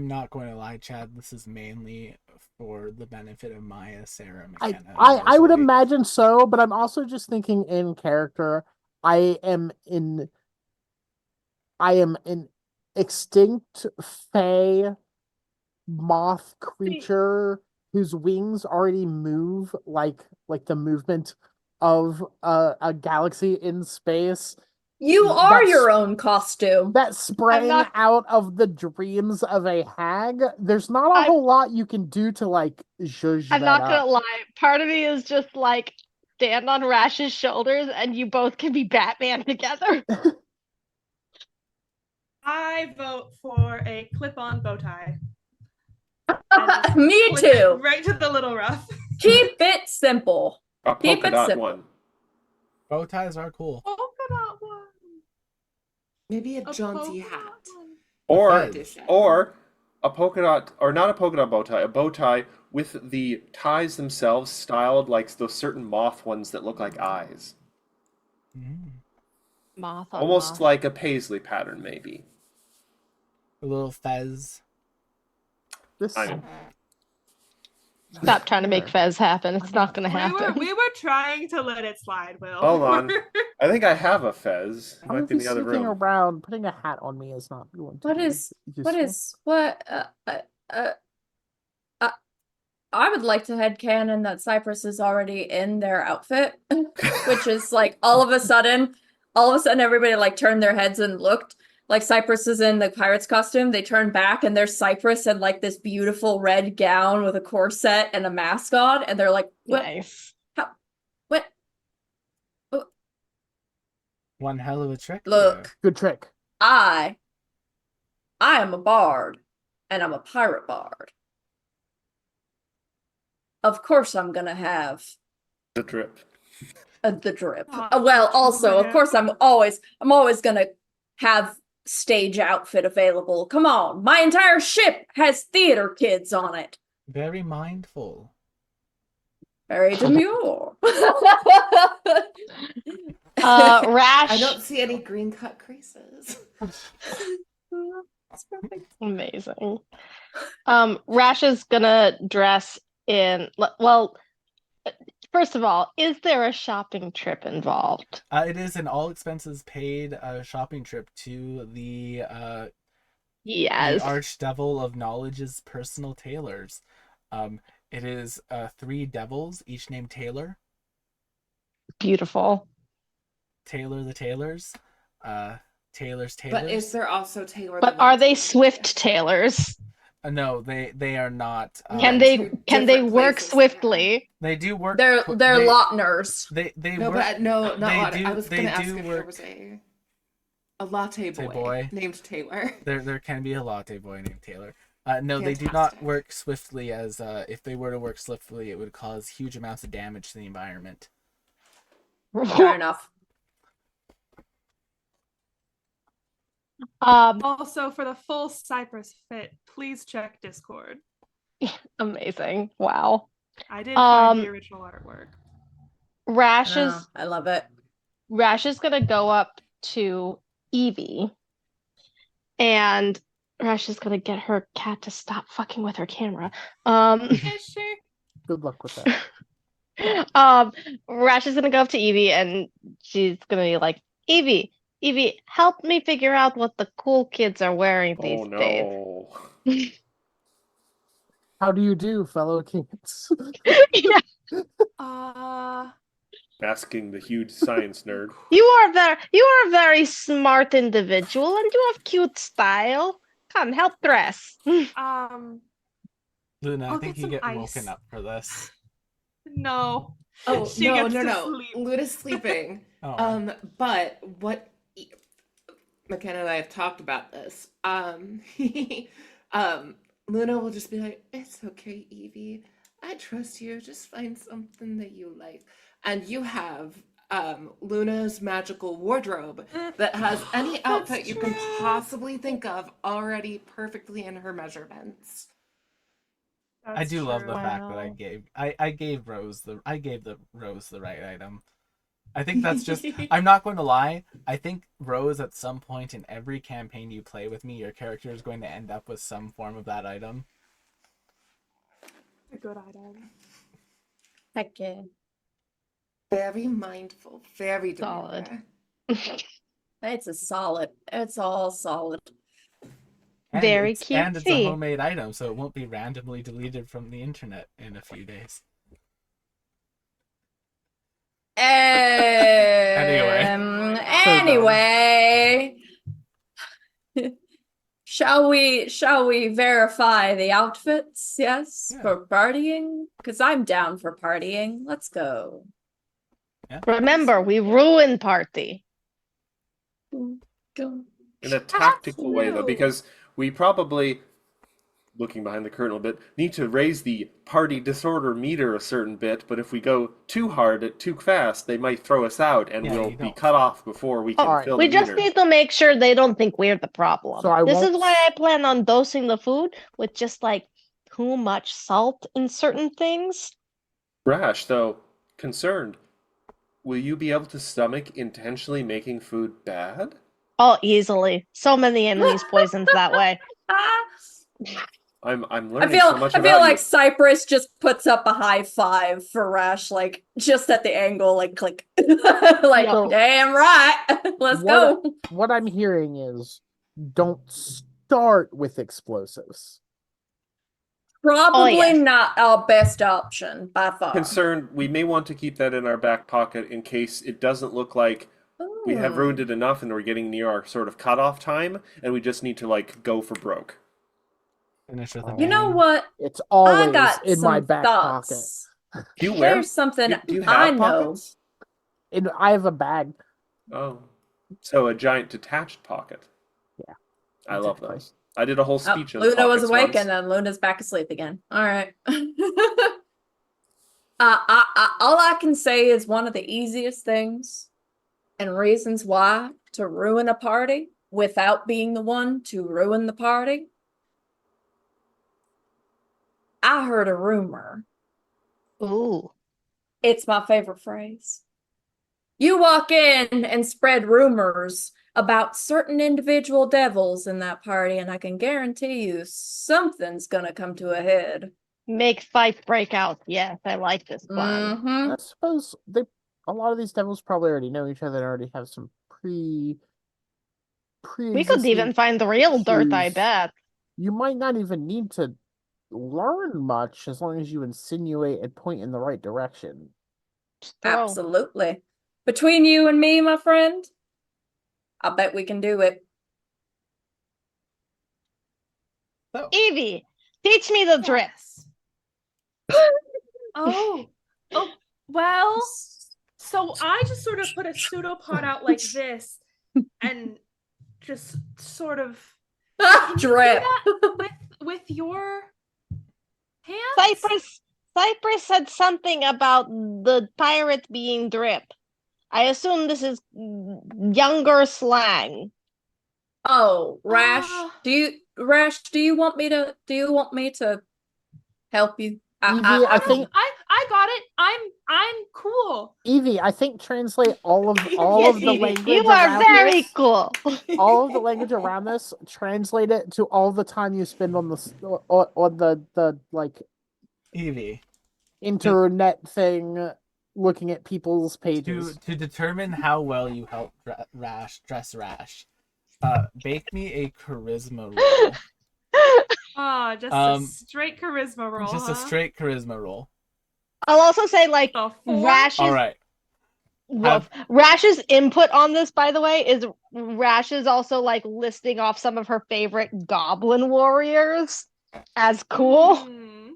not going to lie, Chad. This is mainly for the benefit of Maya, Sarah, I McKenna. would Rosalie. imagine so, but I'm also just thinking in character. I am an extinct fey moth creature whose wings already move like the movement of a galaxy in space. You are That's- your own costume. That sprang not- out of the dreams of a hag. There's not a whole lot you can do to like zhuzh I'm that not up. gonna lie. Part of me is just like stand on Rash's shoulders, and you both can be Batman together. I vote for a clip-on bow tie. Me Clip it too. right to the little ruff. Keep it simple. a Keep polka it dot simple. one. Bow ties are cool. Polka dot one. Maybe a A jaunty polka hat. dot one. Or Fez. a polka dot, or not a polka dot bow tie, a bow tie with the ties themselves styled like those certain moth ones that look like eyes. Moth Almost like a paisley pattern, maybe. A little fez. This I know. Stop trying to make Fez happen. It's not going to happen. We were trying to let it slide, Will. Hold on. I think I have a Fez. It I'm might gonna be in be the other sneaking room. around. Putting a hat on me is not going to be useful. I would like to headcanon that Cypress is already in their outfit, which is like all of a sudden everybody like turned their heads and looked. Like Cypress is in the pirate's costume. They turn back and there's Cypress in like this beautiful red gown with a corset and a mask on, and they're like, "What? Nice. What? One hell of a trick. Look, Good trick. I am a bard, and I'm a pirate bard. Of course, I'm gonna have The drip. the drip. Oh, Well, also, of yeah. course, I'm always gonna have stage outfit available. Come on, my entire ship has theater kids on it. Very mindful. Very demure. Rash. I don't see any green cut creases. That's perfect. Amazing. Rash is gonna dress in. Well, first of all, is there a shopping trip involved? It is an all expenses paid shopping trip to the Yes. Archdevil of Knowledge's personal tailors. It is 3 devils, each named Taylor. Beautiful. Taylor the Tailors. Taylor's Tailors. But is there also Taylor? But are they swift tailors? No, they are not. Can they work swiftly? They do work. They're they, Lautners. They No, work. but no, not they latte. do- I was they gonna ask do if work- there was a latte boy, named Taylor. There can be a latte boy named Taylor. No, they do not Fantastic. work swiftly. As if they were to work swiftly, it would cause huge amounts of damage to the environment. Fair enough. Also, for the full Cypress fit, please check Discord. Amazing. Wow. I did find the original artwork. Rash I love it. Rash is gonna go up to Evie, and Rash is gonna get her cat to stop fucking with her camera. Is she? Good luck with that. Rash is gonna go up to Evie, and she's gonna be like, Evie, help me figure out what the cool kids are wearing these days. How do you do, fellow kids? Yeah. Asking the huge science nerd. You are a very smart individual, and you have cute style. Come, help dress. Luna, I'll I think get you some get ice. woken up for this. No. Oh She no, gets no, to no! sleep. Luna's sleeping. Oh. But what McKenna and I have talked about this. Luna will just be like, "It's okay, Evie. I trust you. Just find something that you like." And you have Luna's magical wardrobe that has any outfit you can possibly think of already perfectly in her measurements. I do love the true. fact that I gave the Rose the right item. I think that's just I'm not going to lie. I think Rose at some point in every campaign you play with me, your character is going to end up with some form of that item. A good item. Heck yeah. Very mindful, very Solid. demure. It's all solid. And Very it's a cutesy. homemade item, so it won't be randomly deleted from the internet in a few days. Anyway. Shall we verify the outfits? Yes, Yeah. for partying? Because I'm down for partying. Let's go. Yeah. Remember, we ruin party. Go. In a tactical way, though, you. because we probably, looking behind the curtain a bit, need to raise the party disorder meter a certain bit, but if we go too hard, too fast, they might throw us out, and Yeah, we'll you be don't. cut off before we can Alright. fill We the just meter. need to make sure they don't think we're the problem. So I This is won't- why I plan on dosing the food with just like too much salt in certain things. Rash, though, concerned. Will you be able to stomach intentionally making food bad? Oh, easily. So many enemies poisoned that way. I'm I learning feel so much I feel about like you. Cypress just puts up a high five for Rash, like just at the angle, like click. Like, So- damn right. Let's What- go. What I'm hearing is don't start with explosives. Probably yes. not our best option by far. Concerned, we may want to keep that in our back pocket in case it doesn't look like we have ruined it enough and we're getting near our sort of cutoff time and we just need to like go for broke. Finish with a You know bang. what? It's I always got in my some back pocket. thoughts. Do you wear? There's something Do you I have know. pockets? I have a bag. Oh, so a giant detached pocket. Yeah, I love exactly. those. I did a whole Oh, speech on Luna was pockets awake once. and then Luna's back asleep again. All right. All I can say is one of the easiest things and reasons why to ruin a party without being the one to ruin the party. I heard a rumor. Ooh. It's my favorite phrase. You walk in and spread rumors about certain individual devils in that party, and I can guarantee you something's gonna come to a head. Make fight break out. Yes, I like this plan. Mm-hmm. I suppose a lot of these devils probably already know each other and already have some We could pre-existing even find the real dirt, I issues. bet. You might not even need to learn much as long as you insinuate and point in the right direction. Just throw. Absolutely. Between you and me, my friend, I bet we can do it. So, Evie, teach me the drip. Oh, well, so I just sort of put a pseudopod out like this and just sort of can you do Drip. that with your hands? Cypress said something about the pirate being drip. I assume this is younger slang. Oh, Rash, Ah. do you want me to help you? Evie, I think I got it. I'm cool. Evie, I think translate all of Yes, the Evie, language you are around very this. cool. All of the language around this, translate it to all the time you spend on the like Evie, internet thing, looking at people's pages. to determine how well you help dress Rash, bake me a charisma roll. Ah, just a Um, straight charisma roll. Just a straight charisma roll. I'll also say, like, A 4? Rash's All right. Rash's input on this, by the way, is Rash is also like listing off some of her favorite goblin warriors as cool. Hmm.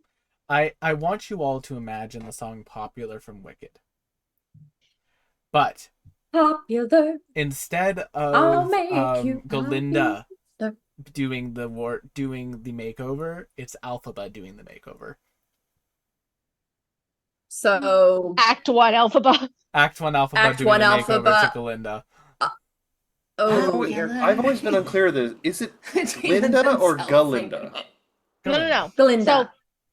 I want you all to imagine the song "Popular" from Wicked, but Popular. instead I'll of make you Galinda popular. doing the makeover, it's Alphaba doing the makeover. So Act 1 Alphaba. Act 1 Alphaba Act doing 1 the makeover Alphaba. to Galinda. oh I've always been unclear. Is it Between Linda or themselves Galinda? No. Glinda. So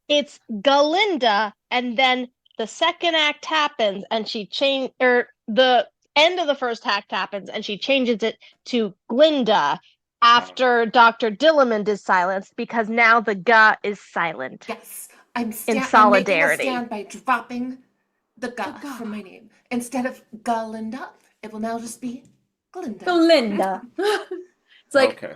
it's Galinda, and then the second act happens, and the end of the first act happens, and she changes it to Glinda after Dr. Dillamond is silenced because now the Ga is silent. Yes, In I'm making a solidarity. stand by dropping the ga from my name. Instead of Galinda, it will now just be Glinda. Glinda. It's like Okay.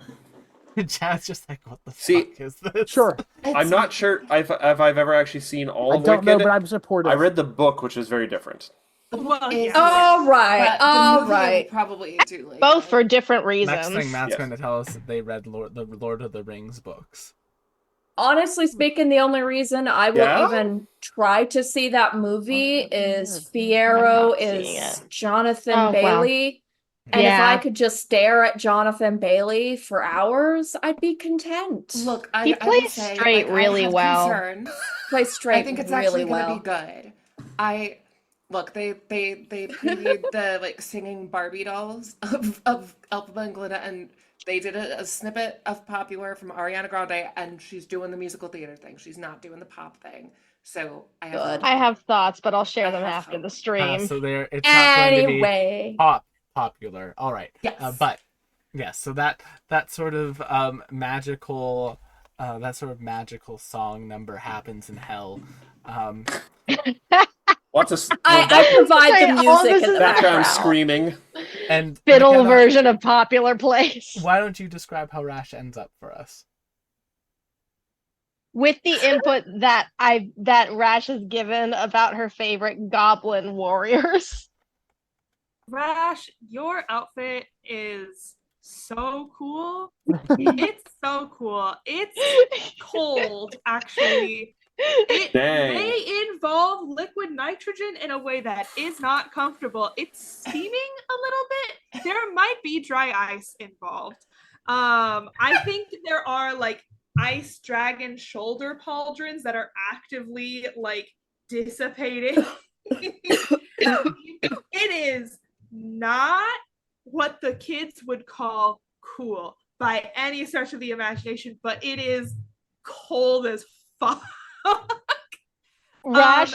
Chad's just like, what the See, fuck is this? Sure, I'm not sure if I've ever actually seen all I of don't know, Wicked. but I'm supportive. I read the book, which is very different. The book Well, is yeah. all right, but the all movie I will right. probably do like Both for different reasons. Next thing Matt's Yes. going to tell us that they read the Lord of the Rings books. Honestly speaking, the only reason I will Yeah? even try to see that movie is I'm Fiyero not seeing is it. Jonathan Oh, wow. Bailey. And if I Yeah. could just stare at Jonathan Bailey for hours, I'd be content. Look, He I will plays say, straight like, really I have well. concerns. Play straight I think it's really actually well. gonna be good. I look, they previewed the like singing Barbie dolls of Elphaba and Glinda, and they did a snippet of Popular from Ariana Grande, and she's doing the musical theater thing. She's not doing the pop thing. So I have Good. I have thoughts, but I'll share I them have after the hope. stream. So it's not going to be Anyway. popular. All right. Yes. But yes, so that sort of magical that sort of magical song number happens in hell. Um, Lots of I provide Say, the all music this in is the background background. screaming. and fiddle McKenna, version of Popular Place. why don't you describe how Rash ends up for us? With the input that Rash has given about her favorite goblin warriors. Rash, your outfit is so cool. It's so cool. It's cold, actually. It Dang. may involve liquid nitrogen in a way that is not comfortable. It's steaming a little bit. There might be dry ice involved. I think there are like ice dragon shoulder pauldrons that are actively like dissipating. It is not what the kids would call cool by any stretch of the imagination, but it is cold as fuck. Rash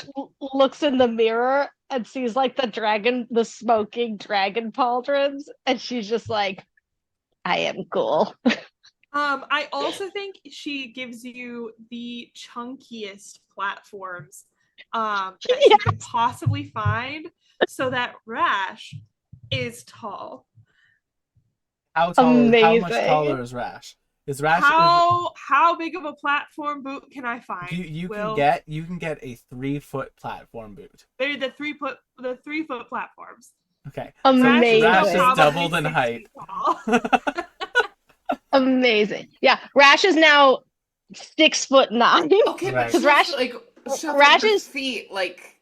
looks in the mirror and sees like the smoking dragon pauldrons, and she's just like, I am cool. I also think she gives you the chunkiest platforms that she could possibly find so that Rash is tall. How tall? How much Amazing. taller is Rash? Is Rash? How big of a platform boot can I find? You Will? can get a 3-foot platform boot. They're the 3-foot platforms. Okay. Amazing. Rash is Probably doubled in 6 height. feet tall. Amazing. Yeah, Rash is now 6'9". Okay, Right. but Rash- Rash's feet, like,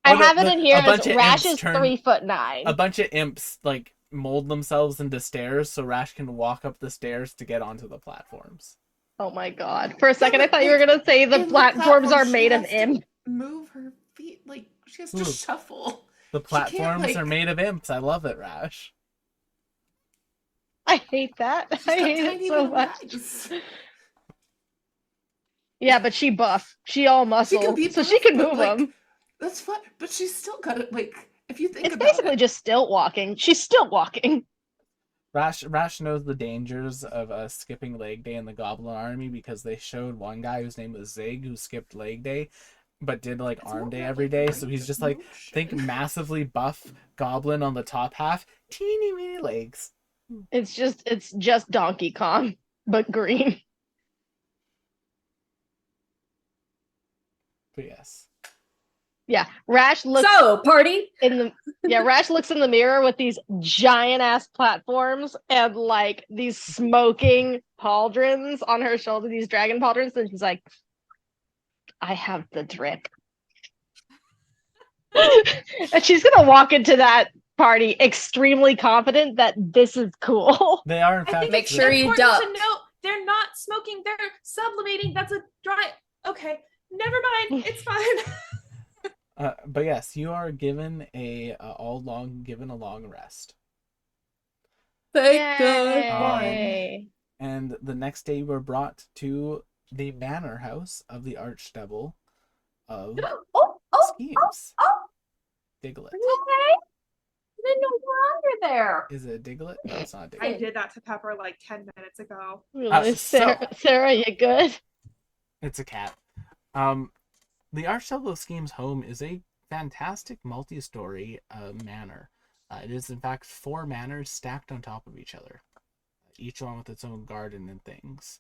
I Oh, no, have it in here a as bunch of Rash imps is turn- 3'9". A bunch of imps like mold themselves into stairs so Rash can walk up the stairs to get onto the platforms. Oh my god. For a second I thought you were gonna say the platforms are made of imp. Move her feet, like, she has to Ooh. shuffle. The She can't, platforms are like- made of imps. I love it, Rash. I hate that. She's I got hate it tiny so little much. legs. Yeah, but she buff. She all muscle. She can be so she buff, can but, move like, them. That's fun, but she's still got it, like, if you think It's about basically it. just stilt walking. She's still walking. Rash knows the dangers of skipping leg day in the Goblin Army because they showed one guy whose name was Zig who skipped leg day, but did like It's arm more day about, every like, day. the So range he's of just like think motion. massively buff Goblin on the top half, teeny weeny legs. It's just Donkey Kong, but green. But yes, Yeah, Rash looks So, party. Rash looks in the mirror with these giant ass platforms and like these smoking pauldrons on her shoulder, these dragon pauldrons, and she's like, I have the drip. And she's gonna walk into that party extremely confident that this is cool. they are in I fact. think Make it's sure you important duck. to note they're not smoking, they're sublimating. That's a dry. Okay, never mind. It's fine. But yes, you are given a long rest, Thank God. Yay. and the next day you were brought to the manor house of the Archdevil of Oh, Schemes. Diglett. okay. I didn't know you were under there. Is it a Diglett? No, it's not a I Diglett. did that to Pepper like 10 minutes ago. Really, Sarah, you good? It's a cat. The Archdevil of Schemes home is a fantastic multi-story manor. It is in fact 4 manors stacked on top of each other, each one with its own garden and things.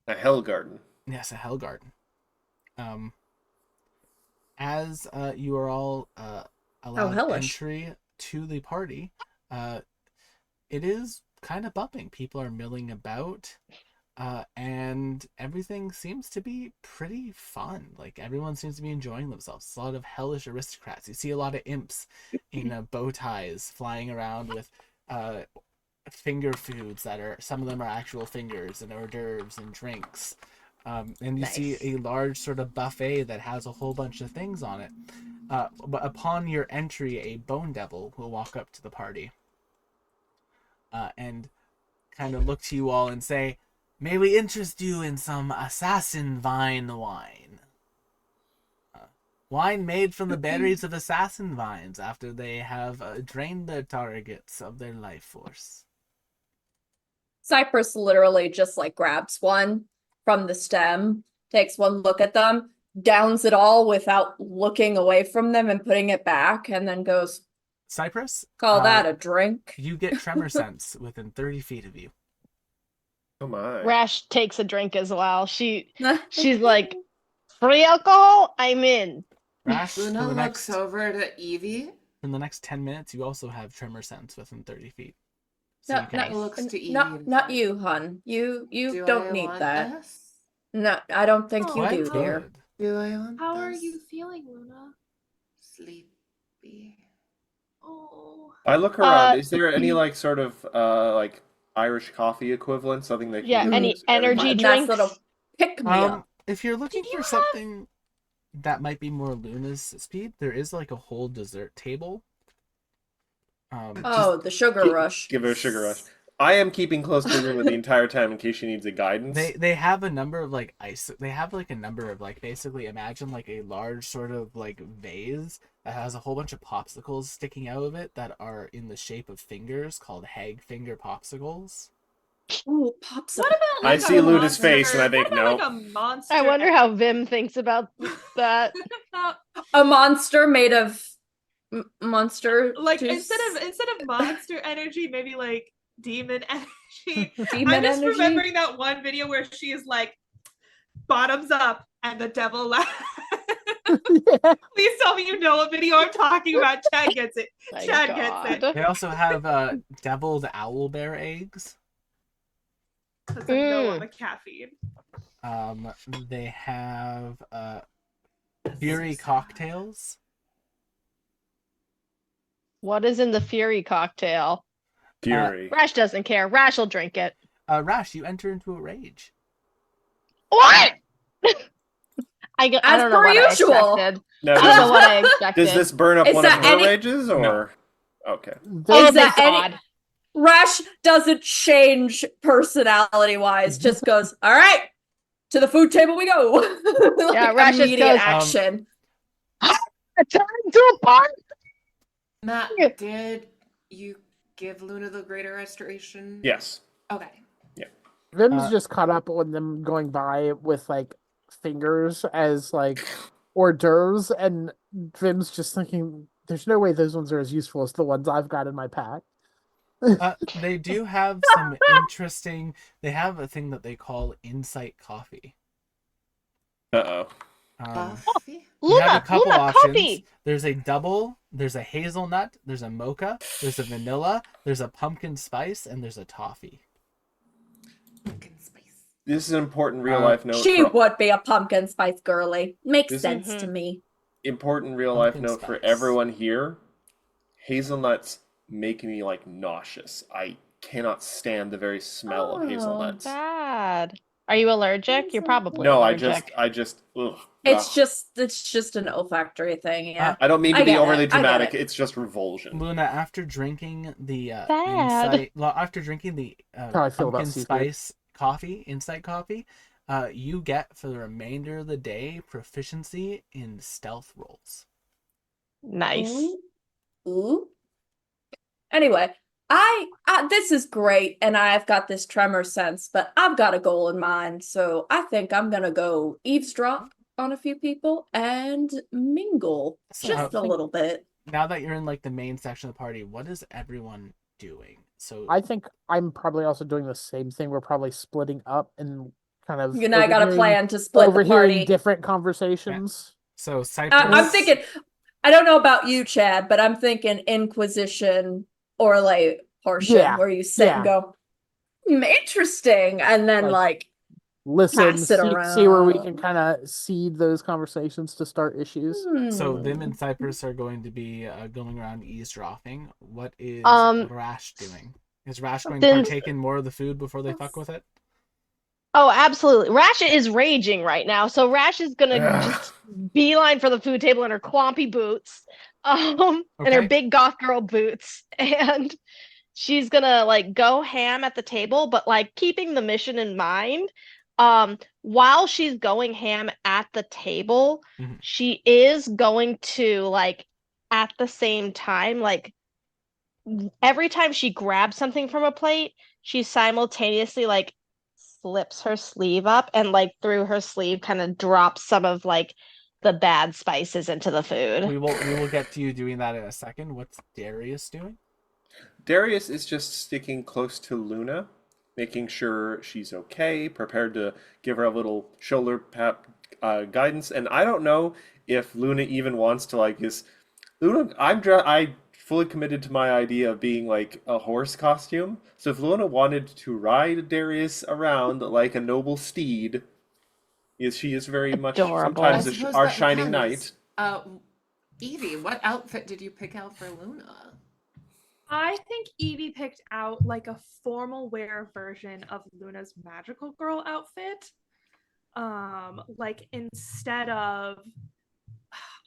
A hell garden. Yes, a hell garden. As you are all allowed hellish. entry to the party, it is kind of bumping. People are milling about, and everything seems to be pretty fun. Like everyone seems to be enjoying themselves. It's a lot of hellish aristocrats. You see a lot of imps in bow ties flying around with finger foods that are, some of them are actual fingers, and hors d'oeuvres and drinks. And you Nice. see a large sort of buffet that has a whole bunch of things on it. But upon your entry, a bone devil will walk up to the party and kind of look to you all and say, "May we interest you in some assassin vine wine? Wine made from the berries of assassin vines after they have drained their targets of their life force." Cypress literally just like grabs one from the stem, takes one look at them, downs it all without looking away from them and putting it back, and then goes, Cypress, call that a drink. you get tremor sense within 30 feet of you. Oh my. Rash takes a drink as well. She's like, free alcohol? I'm in. Rash, Luna looks over to Evie. in the next 10 minutes, you also have tremor sense within 30 feet. So No, you can no, looks to Evie not and not says, you, hun. You Do don't I need want that. this? No, I don't think Oh, you What? do, dear. Good. Do I want How this? are you feeling, Luna? Sleepy. Oh. I look around. Uh, Is there any like sort of like Irish coffee equivalent, something they can Yeah, give any to everybody? energy Nice drinks? little pick me up. If you're looking Do for you have- something that might be more Luna's speed, there is like a whole dessert table. Oh, the sugar rush. Give her a sugar rush. I am keeping close to Luna the entire time in case she needs a guidance. They have a number of like ice. They have like a number of like basically imagine like a large sort of like vase that has a whole bunch of popsicles sticking out of it that are in the shape of fingers called hag finger popsicles. Ooh, popsicle. What about I like see a Luna's monster? face and I think, what about no. like a monster? I wonder how Vim thinks about that. A monster made of monster like juice. instead of monster energy, maybe like demon energy. Demon I'm just energy? remembering that one video where she is like bottoms up and the devil laughs. Yeah. Please tell me you know what video I'm talking about. Chad gets it. My Chad God. gets it. They also have deviled owlbear eggs. Because I know I'm a caffeine. They have fury cocktails. What is in the Fury cocktail? Fury. Rash doesn't care. Rash will drink it. Rash, you enter into a rage. What? I As don't know per what usual. I expected. Now, I don't know what I expected. does this burn up Is one of that her any- rages, or okay? Oh Is my that any- God. Rash doesn't change personality wise, just goes, all right, to the food table we go. Like, Yeah, Rash just immediate goes, action. Time to a party. Matt, did you give Luna the greater restoration? Yes. Okay. Vim's just caught up on them going by with like fingers as like hors d'oeuvres, and Vim's just thinking, "There's no way those ones are as useful as the ones I've got in my pack." They do have some interesting. They have a thing that they call insight coffee. Uh-oh. Coffee? You have Luna, a couple Luna, options. coffee. There's a double, there's a hazelnut, there's a mocha, there's a vanilla, there's a pumpkin spice, and there's a toffee. Pumpkin spice. This is an important real-life note. She for, would be a pumpkin spice girly. Makes This- sense Mhm. to me. important real-life Pumpkin note for spice. everyone here. Hazelnuts make me like nauseous. I cannot stand the very smell of hazelnuts. Bad. Are you allergic? You're probably No, allergic. I just, ugh. It's ugh. just an olfactory thing, yeah. I don't mean to I be get overly it, I get dramatic. it. It's just revulsion. Luna, after drinking the Bad. after drinking the How I feel about pumpkin seafood. spice coffee, insight coffee, you get for the remainder of the day proficiency in stealth rolls. Nice. Ooh. Ooh. Anyway, I this is great, and I've got this tremor sense, but I've got a goal in mind, so I think I'm gonna go eavesdrop on a few people and mingle So, just a think- little bit. Now that you're in like the main section of the party, what is everyone doing? So I think I'm probably also doing the same thing. We're probably splitting up and kind of You and I got a overhearing- plan to split the overhearing party. different conversations. so Cypress. I'm thinking, I don't know about you, Chad, but I'm thinking Inquisition or like portion Yeah, where you sit and go, interesting, and then like Listen, pass it see where we around. can kind of seed those conversations to start issues. So them hmm. and Cypress are going to be going around eavesdropping. What is Rash doing? Is Rash going to Then- partake in more of the food before they fuck with it? Oh, absolutely. Rash is raging right now, so Rash is gonna just beeline for the food table in her clompy boots, and her Okay. big goth girl boots, and she's gonna like go ham at the table, but like keeping the mission in mind. While she's going ham at the table, Mhm. she is going to like at the same time, like every time she grabs something from a plate, she's simultaneously like flips her sleeve up and like through her sleeve kind of drops some of like the bad spices into the food. We will get to you doing that in a second. What's Darius doing? Darius is just sticking close to Luna, making sure she's okay, prepared to give her a little shoulder pat guidance. And I don't know if Luna even wants to like is Luna. I fully committed to my idea of being like a horse costume. So if Luna wanted to ride Darius around like a noble steed, she is very much Adorable. I sometimes suppose our that shining depends. knight. Evie, what outfit did you pick out for Luna? I think Evie picked out like a formal wear version of Luna's magical girl outfit. Like instead of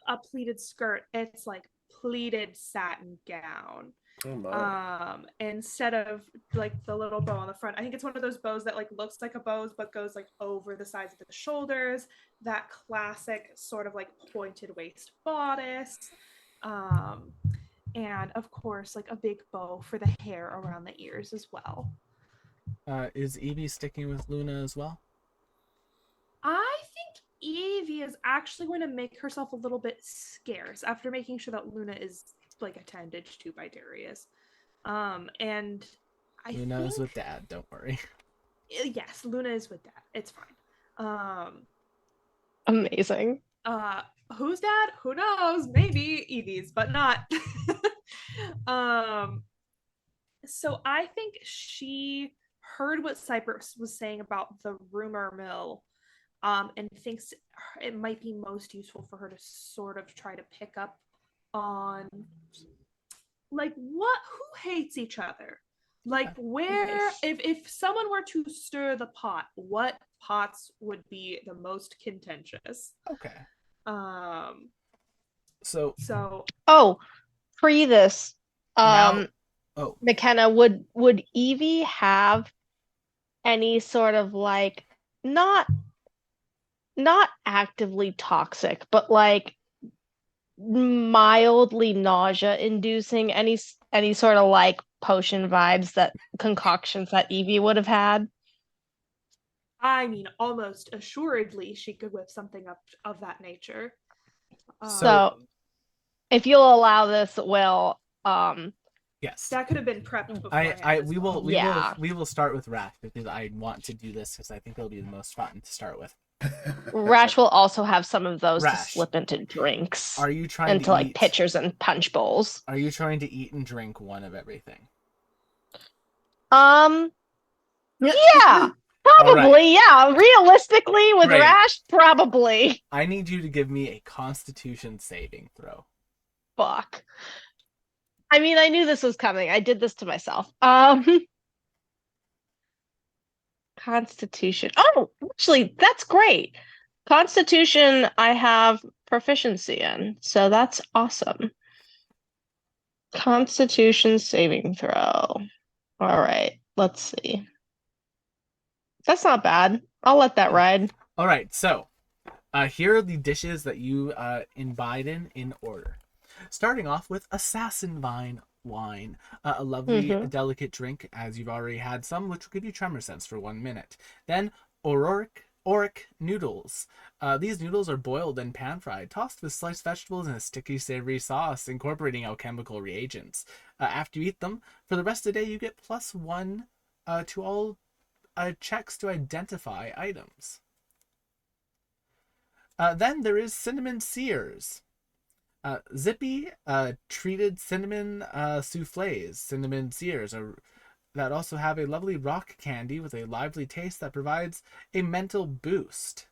a pleated skirt, it's like pleated satin gown. Oh my. Instead of like the little bow on the front, I think it's one of those bows that like looks like a bow but goes like over the sides of the shoulders, that classic sort of like pointed waist bodice, and of course like a big bow for the hair around the ears as well. Is Evie sticking with Luna as well? I think Evie is actually going to make herself a little bit scarce after making sure that Luna is like attended to by Darius. And I Luna think is with Dad. Don't worry. yes, Luna is with Dad. It's fine. Amazing. Who's Dad? Who knows? Maybe Evie's, but not. So I think she heard what Cypress was saying about the rumor mill, and thinks it might be most useful for her to sort of try to pick up on like who hates each other, like where if someone were to stir the pot, what pots would be the most contentious. Okay. um So so Oh, pre this, now, oh, McKenna, would Evie have any sort of like not actively toxic, but like mildly nausea inducing any sort of like potion vibes, that concoctions that Evie would have had? I mean, almost assuredly she could whip something up of that nature. So if you'll allow this, Will, yes. That could have been prepped beforehand. We will start with Rash because I want to do this because I think it'll be the most fun to start with. Rash will also have some of those to Rash, slip into drinks, are you trying into to like eat pitchers and punch bowls. Are you trying to eat and drink one of everything? Yeah, probably. Right. Yeah, realistically, with Great. Rash, probably. I need you to give me a Constitution saving throw. Fuck. I mean, I knew this was coming. I did this to myself. Constitution. Oh, actually, that's great. Constitution, I have proficiency in, so that's awesome. Constitution saving throw. All right, let's see. That's not bad. I'll let that ride. All right, so here are the dishes that you imbibe in order. Starting off with Assassin Vine wine, a lovely, delicate drink, as you've already had some, which will give you tremor sense for 1 minute. Then Auric noodles. These noodles are boiled and pan-fried, tossed with sliced vegetables and a sticky, savory sauce, incorporating alchemical reagents. After you eat them, for the rest of the day, you get +1 to all checks to identify items. Then there is cinnamon sears. Zippy treated cinnamon souffles, cinnamon sears, that also have a lovely rock candy with a lively taste that provides a mental boost.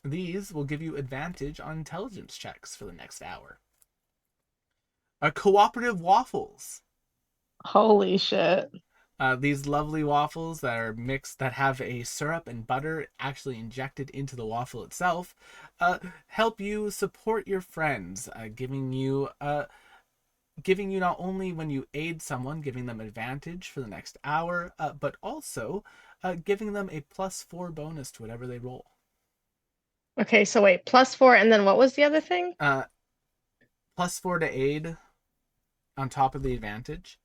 These will give you advantage on intelligence checks for the next hour. Cooperative waffles. Holy shit. These lovely waffles that are mixed, that have a syrup and butter actually injected into the waffle itself, help you support your friends, giving you not only when you aid someone, giving them advantage for the next hour, but also giving them a +4 bonus to whatever they roll. Okay, so wait, +4, and then what was the other thing? +4 to aid on top of the advantage.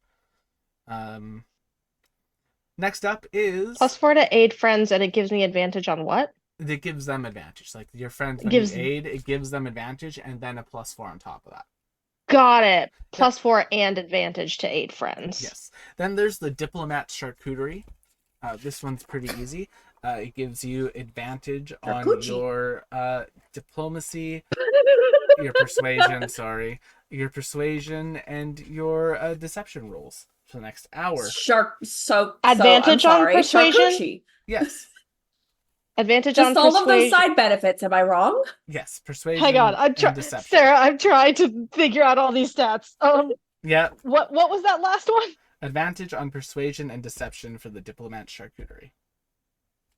Next up is +4 to aid friends, and it gives me advantage on what? it gives them advantage. Like your friends, when Gives- you aid, it gives them advantage, and then a +4 on top of that. Got it. Yep. +4 and advantage to aid friends. Yes. Then there's the diplomat charcuterie. This one's pretty easy. It gives you advantage on Charcuterie. your diplomacy, your persuasion, sorry, your persuasion and your deception rolls for the next hour. Advantage I'm on sorry, persuasion? charcuterie. Yes. Advantage Just on all of those persuasion. side benefits, am I wrong? Yes, persuasion Hang on, I'm and trying. deception. Sarah, I'm trying to figure out all these stats. Yeah. What was that last one? Advantage on persuasion and deception for the diplomat charcuterie.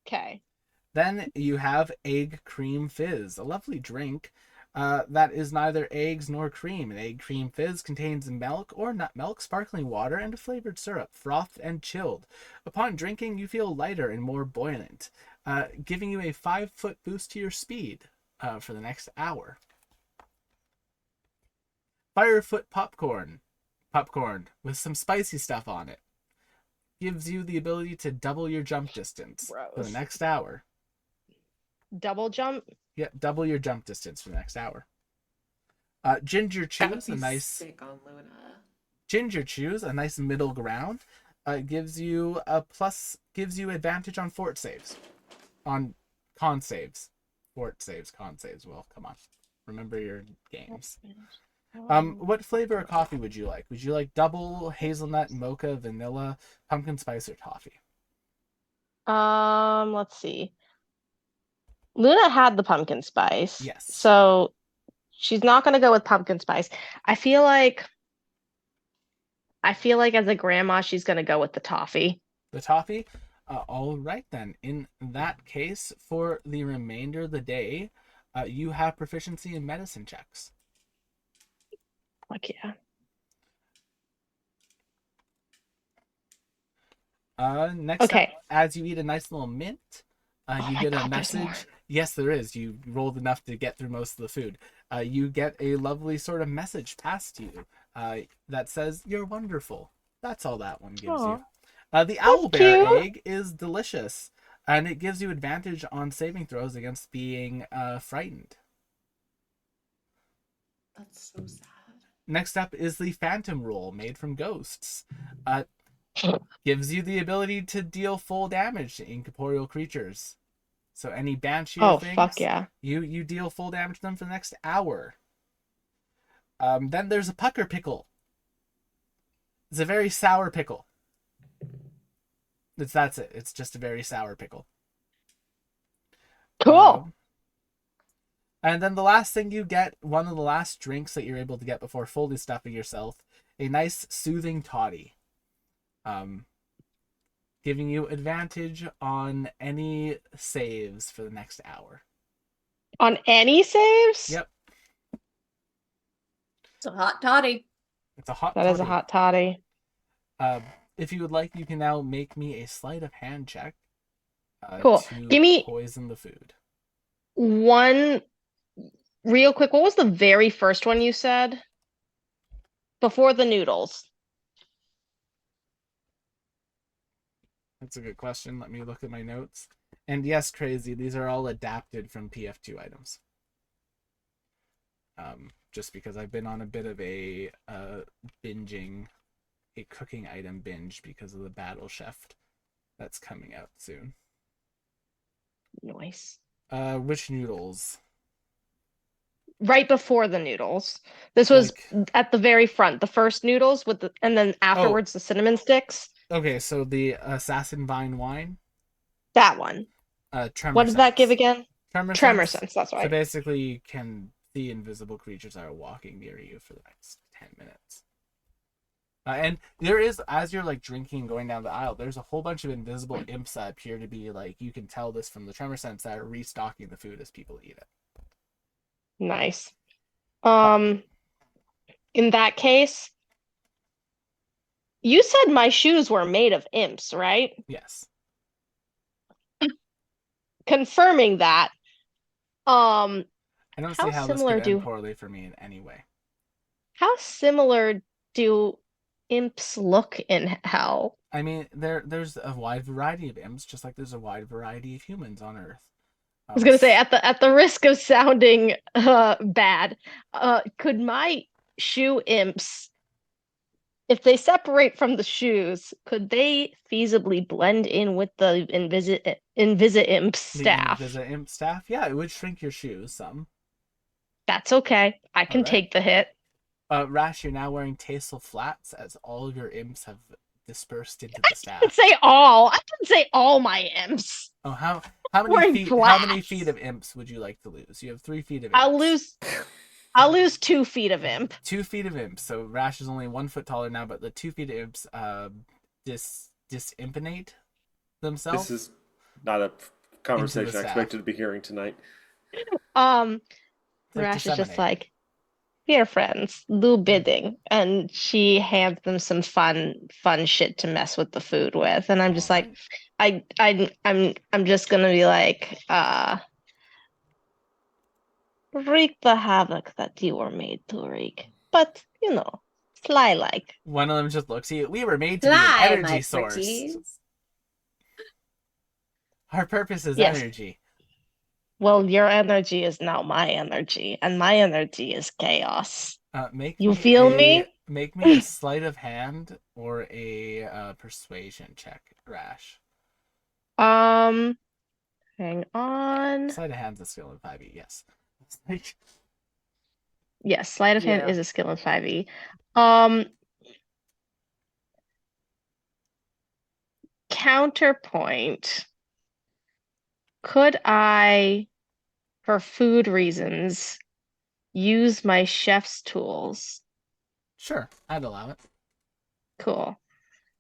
Okay. Then you have egg cream fizz, a lovely drink that is neither eggs nor cream. An egg cream fizz contains milk or nut milk, sparkling water, and a flavored syrup, frothed and chilled. Upon drinking, you feel lighter and more buoyant, giving you a 5-foot boost to your speed for the next hour. Firefoot popcorn with some spicy stuff on it. Gives you the ability to double your jump distance for the Gross. next hour. Double jump? Yeah, double your jump distance for the next hour. Ginger That would chews, be a nice sick on Luna. ginger chews, a nice middle ground. Gives you advantage on fort saves, on con saves, fort saves, con saves. Well, come on, remember your games. What flavor of coffee would you like? Would you like double, hazelnut, mocha, vanilla, pumpkin spice, or toffee? Let's see. Luna had the pumpkin spice. Yes. So she's not gonna go with pumpkin spice. I feel like as a grandma, she's gonna go with the toffee. The toffee? All right then. In that case, for the remainder of the day, you have proficiency in medicine checks. Like, yeah. Next Okay. up, as you eat a nice little mint, Oh you my get a God, there's more. message. Yes, there is. You rolled enough to get through most of the food. You get a lovely sort of message passed to you that says, "You're wonderful." That's all that one gives Aw. you. The owlbear cute. egg is delicious, and it gives you advantage on saving throws against being frightened. That's so sad. Next up is the phantom roll made from ghosts. Gives you the ability to deal full damage to incorporeal creatures. So any banshee Oh, things, fuck yeah. you deal full damage to them for the next hour. Then there's a pucker pickle. It's a very sour pickle. That's it. It's just a very sour pickle. Cool. And then the last thing you get, one of the last drinks that you're able to get before fully stuffing yourself, a nice soothing toddy. Giving you advantage on any saves for the next hour. On any saves? Yep. It's a hot toddy. It's a hot That toddy. is a hot toddy. If you would like, you can now make me a sleight of hand check. Cool. To Give me poison the food. one real quick. What was the very first one you said? Before the noodles. That's a good question. Let me look at my notes. And yes, crazy. These are all adapted from PF2 items. Just because I've been on a bit of a cooking item binge because of the Battle Chef that's coming out soon. Nice. Which noodles? Right before the noodles. This was at the very front. The first noodles and then afterwards the cinnamon sticks. Okay, so the Assassin Vine Wine. That one. Tremor what does that give again? Tremor sense, that's right. So basically you can see invisible creatures that are walking near you for the next 10 minutes. And there is, as you're like drinking and going down the aisle, there's a whole bunch of invisible imps that appear to be like, you can tell this from the tremor sense, that are restocking the food as people eat it. Nice. In that case, you said my shoes were made of imps, right? Yes. Confirming that. I don't see how this similar could end poorly for me in any way. How similar do imps look in hell? I mean, there's a wide variety of imps, just like there's a wide variety of humans on Earth. I was gonna say, at the risk of sounding bad, could my shoe imps, if they separate from the shoes, could they feasibly blend in with the Invisi Imp the staff? Invisa imp staff, yeah, it would shrink your shoes some. That's okay. I can All right. take the hit. Rash, you're now wearing tassel flats as all of your imps have dispersed into the I didn't staff. say all. I didn't say all my imps. Oh, how Wearing many feet? flats. How many feet of imps would you like to lose? You have 3 feet of imps. I'll lose 2 feet of imp. 2 feet of imps. So Rash is only 1 foot taller now, but the 2 feet of imps disimpinate themselves. This is not a conversation I staff. expected to be hearing tonight. Like Rash is just disseminate. like, here, friends, do bidding, and she hands them some fun shit to mess with the food with, and I'm just like, I'm just gonna be like, wreak the havoc that you were made to wreak, but you know, sly like. One of them just looks at you. We were made to be Fly, an energy my source. pretties. Our purpose is Yes. energy. Well, your energy is now my energy, and my energy is chaos. You feel me? Make me a sleight of hand or a persuasion check, Rash. Hang on. Sleight of hand's a skill in 5e, yes. It's like, Yes, sleight of hand Yeah. is a skill in 5e. Counterpoint. Could I, for food reasons, use my chef's tools? sure, I'd allow it. Cool.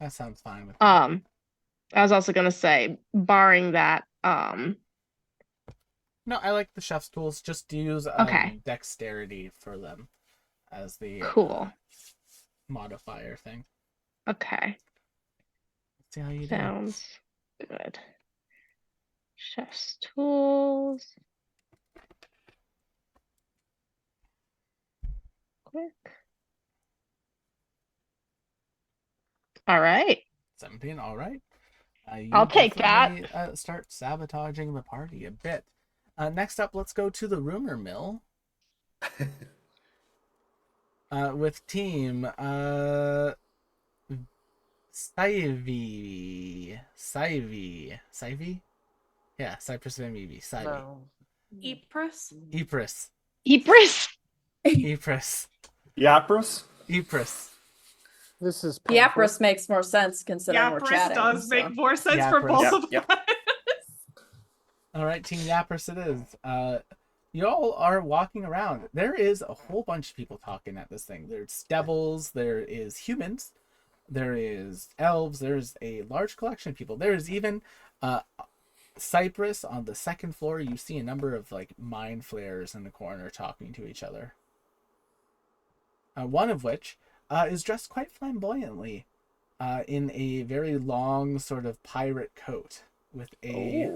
That sounds fine with me. I was also gonna say, barring that, No, I like the chef's tools. Just use Okay. dexterity for them as the Cool. modifier thing. Okay. Let's see how you do. Sounds good. Chef's tools. Quick. All right. 17, all right. You I'll take that. definitely, start sabotaging the party a bit. Next up, let's go to the rumor mill. With team Syvy. Yeah, Cypress and Mimi. Syvy. No. Ypres. Ypres. Ypres. Ypres. Yapros? Ypres. This is painful. Yapris makes more sense considering we're Yapris chatting. does so. make more sense for Yapris. both Yep, of yep. us. All right, Team Yapris it is. You all are walking around. There is a whole bunch of people talking at this thing. There's devils, there is humans, there is elves, there's a large collection of people. There is even Cypress on the second floor. You see a number of like mind flayers in the corner talking to each other. One of which is dressed quite flamboyantly in a very long sort of pirate coat with a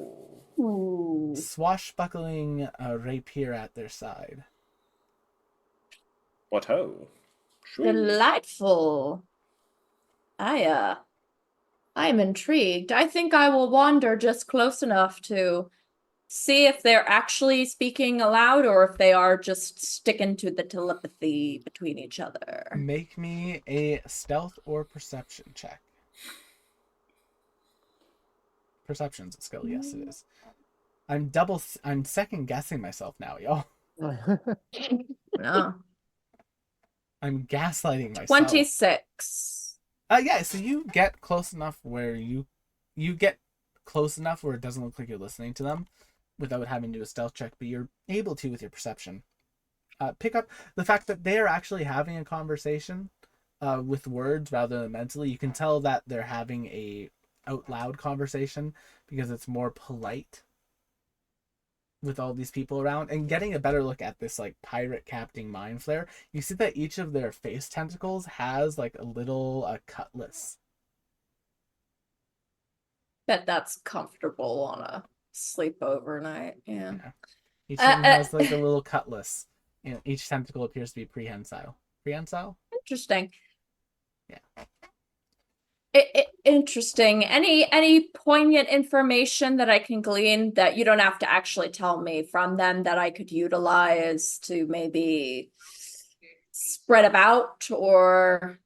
Ooh. swashbuckling rapier at their side. What ho? Sweet. Delightful. I'm intrigued. I think I will wander just close enough to see if they're actually speaking aloud or if they are just sticking to the telepathy between each other. Make me a stealth or perception check. Perception's a skill, yes it is. I'm second guessing myself now, y'all. No. I'm gaslighting myself. 26. Yeah, so you get close enough where you get close enough where it doesn't look like you're listening to them without having to do a stealth check, but you're able to with your perception. Pick up the fact that they are actually having a conversation with words rather than mentally. You can tell that they're having a out loud conversation because it's more polite with all these people around. And getting a better look at this like pirate captain mind flare, you see that each of their face tentacles has like a little cutlass. Bet that's comfortable on a sleepover night. Yeah. Each one has like a little cutlass. You know, each tentacle appears to be prehensile. Prehensile? Interesting. Yeah. Interesting. Any poignant information that I can glean that you don't have to actually tell me from them that I could utilize to maybe spread about or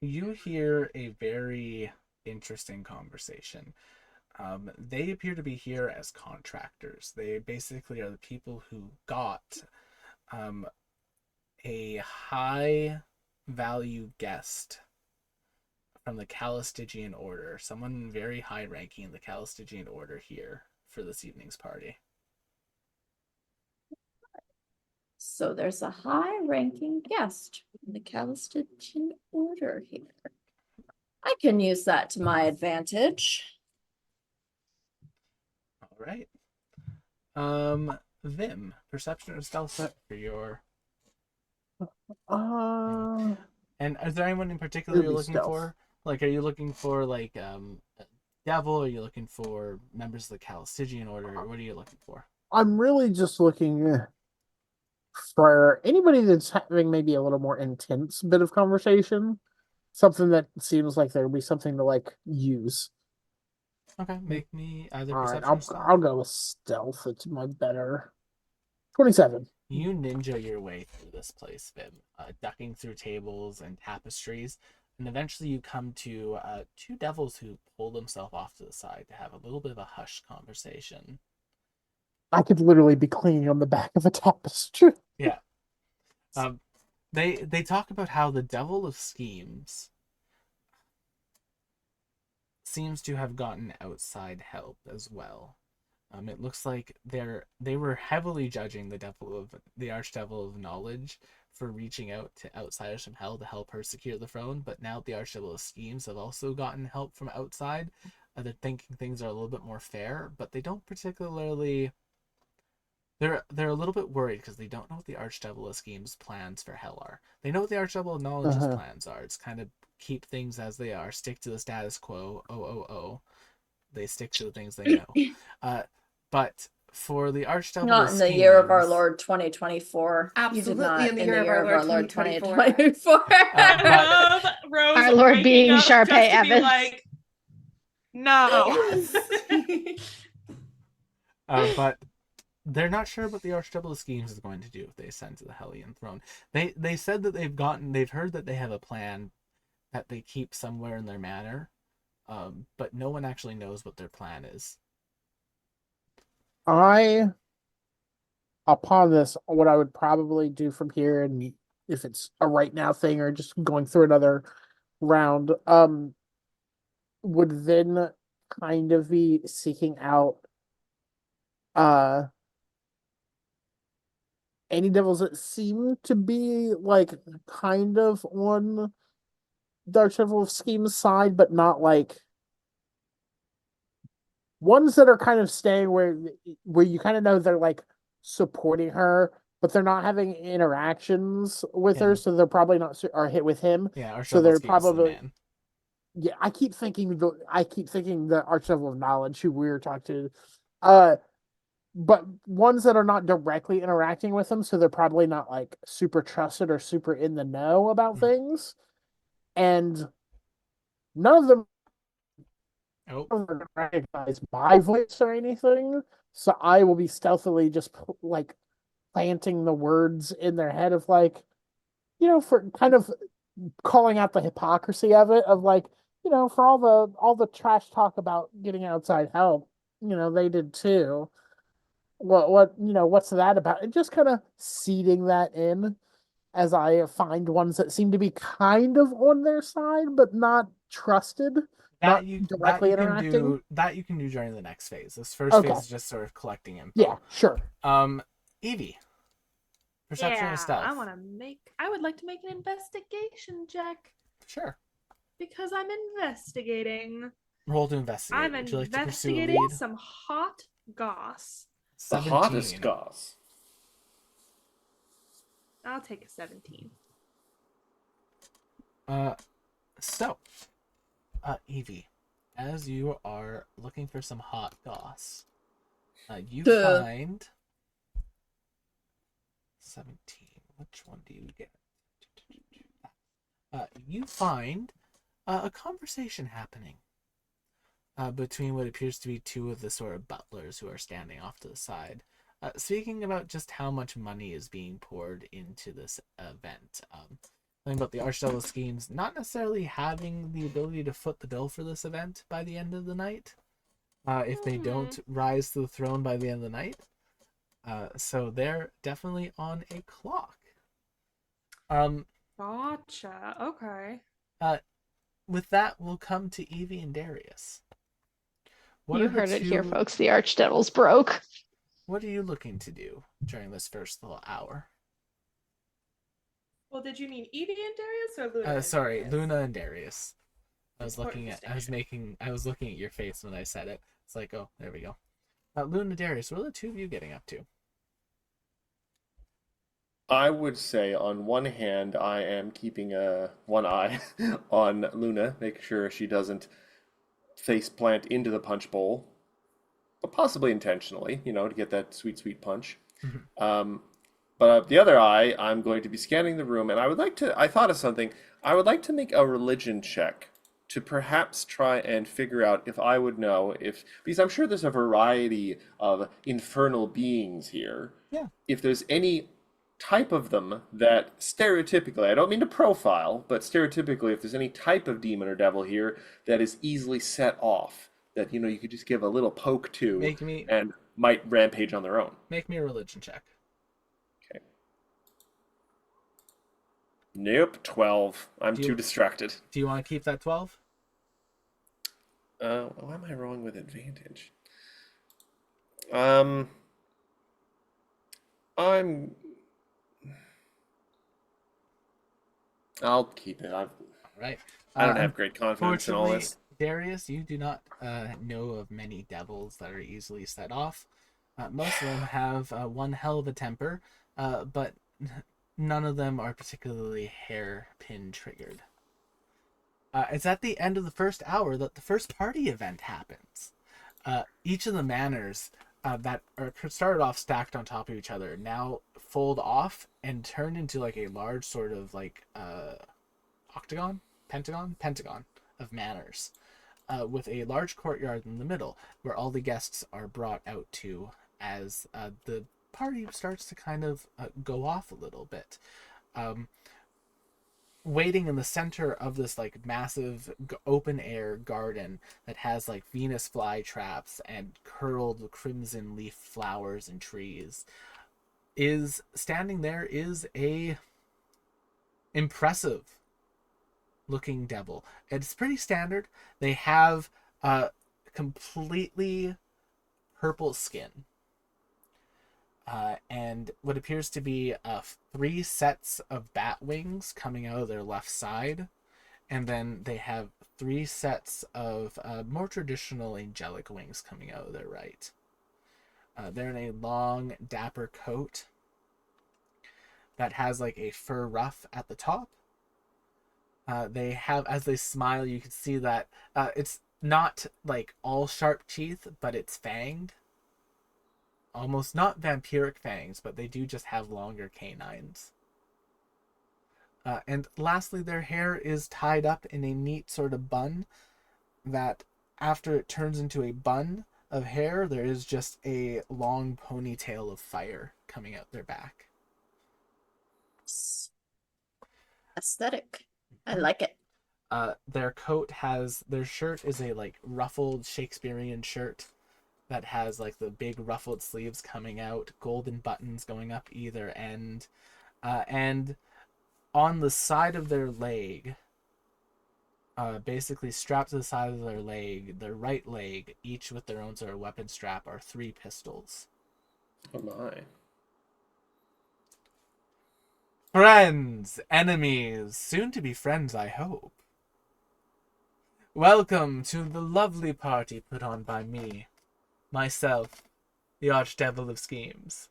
You hear a very interesting conversation. They appear to be here as contractors. They basically are the people who got um, a high value guest from the Calistigian Order, someone very high ranking in the Calistigian Order here for this evening's party. so there's a high-ranking guest in the Calistigian Order here. I can use that to my advantage. All right. Vim, perception or stealth check for your. Uh, And is there anyone in particular It'll you're be looking stealth. for? Like, are you looking for like a devil? Are you looking for members of the Calistigian Order? What are you looking for? I'm really just looking for anybody that's having maybe a little more intense bit of conversation. Something that seems like there would be something to like use. Okay, make me either All right, perception or stealth. I'll go with stealth. It's my better. 27. You ninja your way through this place, Vim, ducking through tables and tapestries, and eventually you come to two devils who pull themselves off to the side to have a little bit of a hushed conversation. I could literally be cleaning on the back of a tapestry. Yeah. They talk about how the Devil of Schemes seems to have gotten outside help as well. It looks like they were heavily judging the Archdevil of Knowledge for reaching out to outsiders from hell to help her secure the throne, but now the Archdevil of Schemes have also gotten help from outside. They're thinking things are a little bit more fair, but they don't particularly. They're a little bit worried because they don't know what the Archdevil of Schemes' plans for hell are. They know what the Archdevil of Knowledge's plans are. It's kind of keep things as they are, stick to the status quo. They stick to the things they know. But for the Archdevil Not of in the year of our Schemes, Lord 2024. You did Absolutely not in the year of our Lord 2024. I love Rose Our Lord waking being up Sharpay just to be Evans. like, no. but they're not sure what the Archdevil of Schemes is going to do if they ascend to the Hellion throne. They said that they've heard that they have a plan that they keep somewhere in their manor, but no one actually knows what their plan is. Upon this, what I would probably do from here, and if it's a right now thing or just going through another round, would then kind of be seeking out uh any devils that seem to be like kind of on Dark Devil of Scheme's side, but not like ones that are kind of staying where you kind of know they're like supporting her, but they're not having interactions with her, so they're probably not are hit with him. Yeah, Archdevil So they're of Schemes is the probably man. yeah. I keep thinking the Archdevil of Knowledge who we were talking to, but ones that are not directly interacting with him, so they're probably not like super trusted or super in the know about things, and none of them recognize my voice or anything. So I will be stealthily just like planting the words in their head of like, for kind of calling out the hypocrisy of it, of like, for all the trash talk about getting outside help, they did too. What's that about? And just kind of seeding that in as I find ones that seem to be kind of on their side, but not trusted, not directly interacting. That you can do during the next phase. This first phase is just sort of collecting info. Yeah, sure. Evie, perception or stealth? I would like to make an investigation check. Sure. Because I'm investigating. Roll to investigate. I'm Would you like to pursue a investigating lead? some hot goss. The 17. hottest goss. I'll take a 17. So, Evie, as you are looking for some hot goss, you find 17. Which one do you get? You find a conversation happening between what appears to be two of the sort of butlers who are standing off to the side, speaking about just how much money is being poured into this event. Talking about the Archdevil schemes not necessarily having the ability to foot the bill for this event by the end of the night, if they don't rise to the throne by the end of the night. So they're definitely on a clock. Gotcha. Okay. With that, we'll come to Evie and Darius. What You are the heard it here, two- folks. The Archdevil's broke. What are you looking to do during this first little hour? Well, did you mean Evie and Darius or Luna? And Sorry, Darius? Luna and Darius. I was Important looking at your face when I said it. It's like, oh, there we go. Luna and Darius, what are the two of you getting up to? I would say, on one hand, I am keeping one eye on Luna, making sure she doesn't face plant into the punch bowl, but possibly intentionally, to get that sweet, sweet punch. But the other eye, I'm going to be scanning the room, and I thought of something. I would like to make a religion check to perhaps try and figure out if I would know because I'm sure there's a variety of infernal beings here. Yeah. If there's any type of them that stereotypically, I don't mean to profile, but stereotypically, if there's any type of demon or devil here that is easily set off, that, you could just give a little poke to and might rampage on their own. Make me a religion check. Okay. Nope, 12. I'm too distracted. Do you want to keep that 12? Why am I wrong with advantage? I'll keep it. All right. I don't have great confidence in all this. Darius, you do not know of many devils that are easily set off. Most of them have one hell of a temper, but none of them are particularly hairpin triggered. It's at the end of the first hour that the first party event happens. Each of the manors that are started off stacked on top of each other now fold off and turn into like a large sort of like pentagon of manors, with a large courtyard in the middle where all the guests are brought out to as the party starts to kind of go off a little bit. Waiting in the center of this like massive open air garden that has like Venus fly traps and curled crimson leaf flowers and trees, is standing there is a impressive looking devil. It's pretty standard. They have completely purple skin, and what appears to be 3 sets of bat wings coming out of their left side, and then they have 3 sets of more traditional angelic wings coming out of their right. They're in a long dapper coat that has like a fur ruff at the top. They have, as they smile, you can see that it's not like all sharp teeth, but it's fanged. Almost not vampiric fangs, but they do just have longer canines. And lastly, their hair is tied up in a neat sort of bun that, after it turns into a bun of hair, there is just a long ponytail of fire coming out their back. Aesthetic. I like it. Their shirt is a like ruffled Shakespearean shirt that has like the big ruffled sleeves coming out, golden buttons going up either end, and on the side of their leg, basically strapped to the side of their leg, their right leg, each with their own sort of weapon strap, are 3 pistols. Oh my. Friends, enemies, soon to be friends, I hope. Welcome to the lovely party put on by me, myself, the Archdevil of Schemes.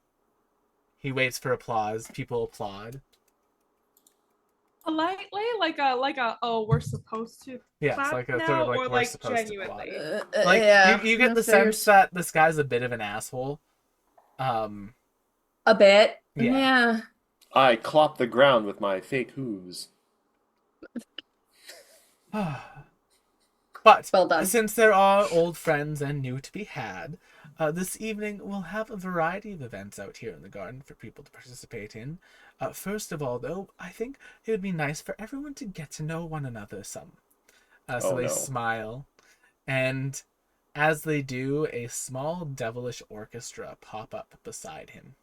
He waits for applause. People applaud. Politely, like a oh, we're supposed to. Yeah, clap it's like a now, sort of like or we're like supposed genuinely. to applaud. Like yeah, you get the sense that this guy's a bit of an asshole. A bit. Yeah. I clop the ground with my fake hooves. But Well done. since there are old friends and new to be had, this evening we'll have a variety of events out here in the garden for people to participate in. First of all, though, I think it would be nice for everyone to get to know one another some. So Oh they no. smile, and as they do, a small devilish orchestra pop up beside him.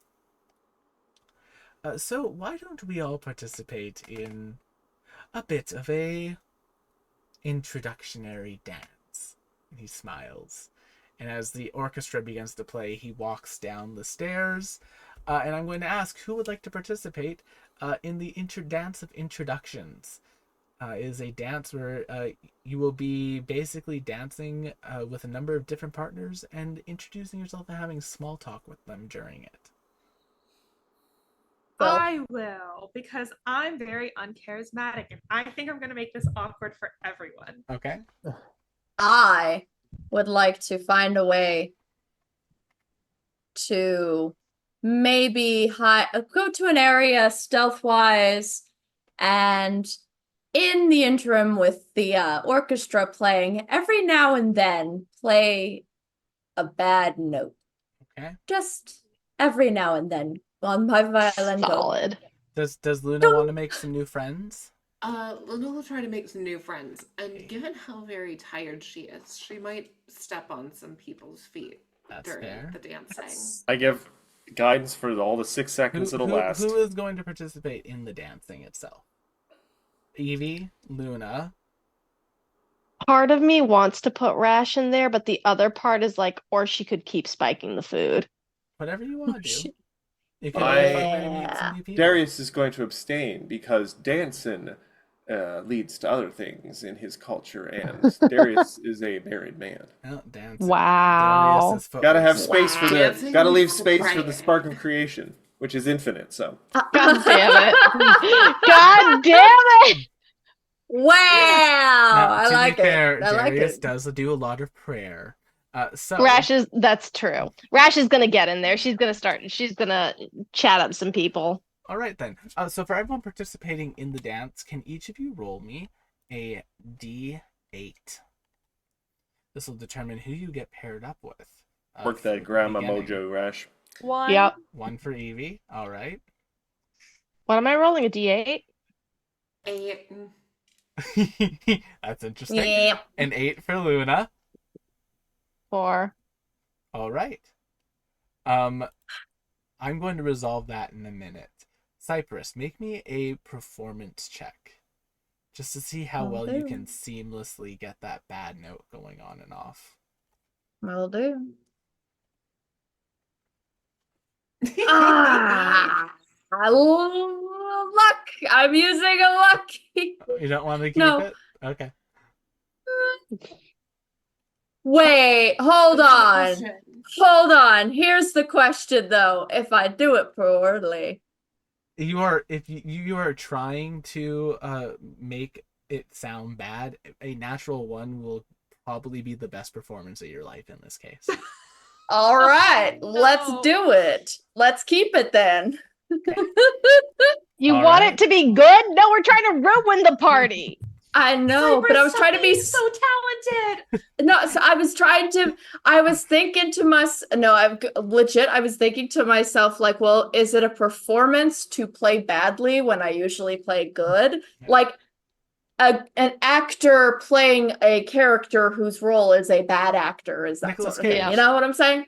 So why don't we all participate in a bit of a introductionary dance? And he smiles. And as the orchestra begins to play, he walks down the stairs. And I'm going to ask who would like to participate in the dance of introductions. It is a dance where you will be basically dancing with a number of different partners and introducing yourself and having small talk with them during it. Well, I will, because I'm very uncharismatic and I think I'm going to make this awkward for everyone. Okay. I would like to find a way to maybe go to an area stealth-wise, and in the interim with the orchestra playing, every now and then play a bad note. Okay. Just every now and then on my violin. Solid. Does Luna want to make some new friends? Luna will try to make some new friends, and given how very tired she is, she might step on some people's feet That's during fair. the dancing. I give guidance for all the 6 seconds it'll last. Who is going to participate in the dancing itself? Evie, Luna. Part of me wants to put Rash in there, but the other part is like, or she could keep spiking the food. Whatever you want to do. You can I- have a fun way to meet some new people. Darius is going to abstain because dancing leads to other things in his culture, and Darius is a married man. Oh, dancing. Wow. Darius's foot Gotta have was- space for the. Dancing Gotta leave leads to space for prayer. the spark of creation, which is infinite. So God damn it. God damn it. Wow, Now, I to like be fair, it. I like Darius it. does do a lot of prayer. So That's true. Rash is gonna get in there. She's gonna chat up some people. all right then. So for everyone participating in the dance, can each of you roll me a D8? This will determine who you get paired up with. work for that grandma beginning. mojo, Rash. One. Yep. One for Evie. All right. What am I rolling? A D8? That's interesting. Yeah. An 8 for Luna. 4. All right. I'm going to resolve that in a minute. Cypress, make me a performance check. Just to see how well you can seamlessly get that bad note going on and off. Will do. Ah, luck. I'm using a lucky. You don't want to keep No. it? Okay. Wait, hold That's the on. question. Hold on. Here's the question though. If I do it poorly. You are if you are trying to make it sound bad, a natural 1 will probably be the best performance of your life in this case. All right, No. let's do it. Let's keep it then. You All want right. it to be good? No, we're trying to ruin the party. I know, but I was trying to be so talented. no. So I was thinking to myself. No, I'm legit. I was thinking to myself, like, well, is it a performance to play badly when I usually play good? Yeah. Like an actor playing a character whose role is a bad actor, is that Nicolas sort of thing. Cage. You know what I'm saying?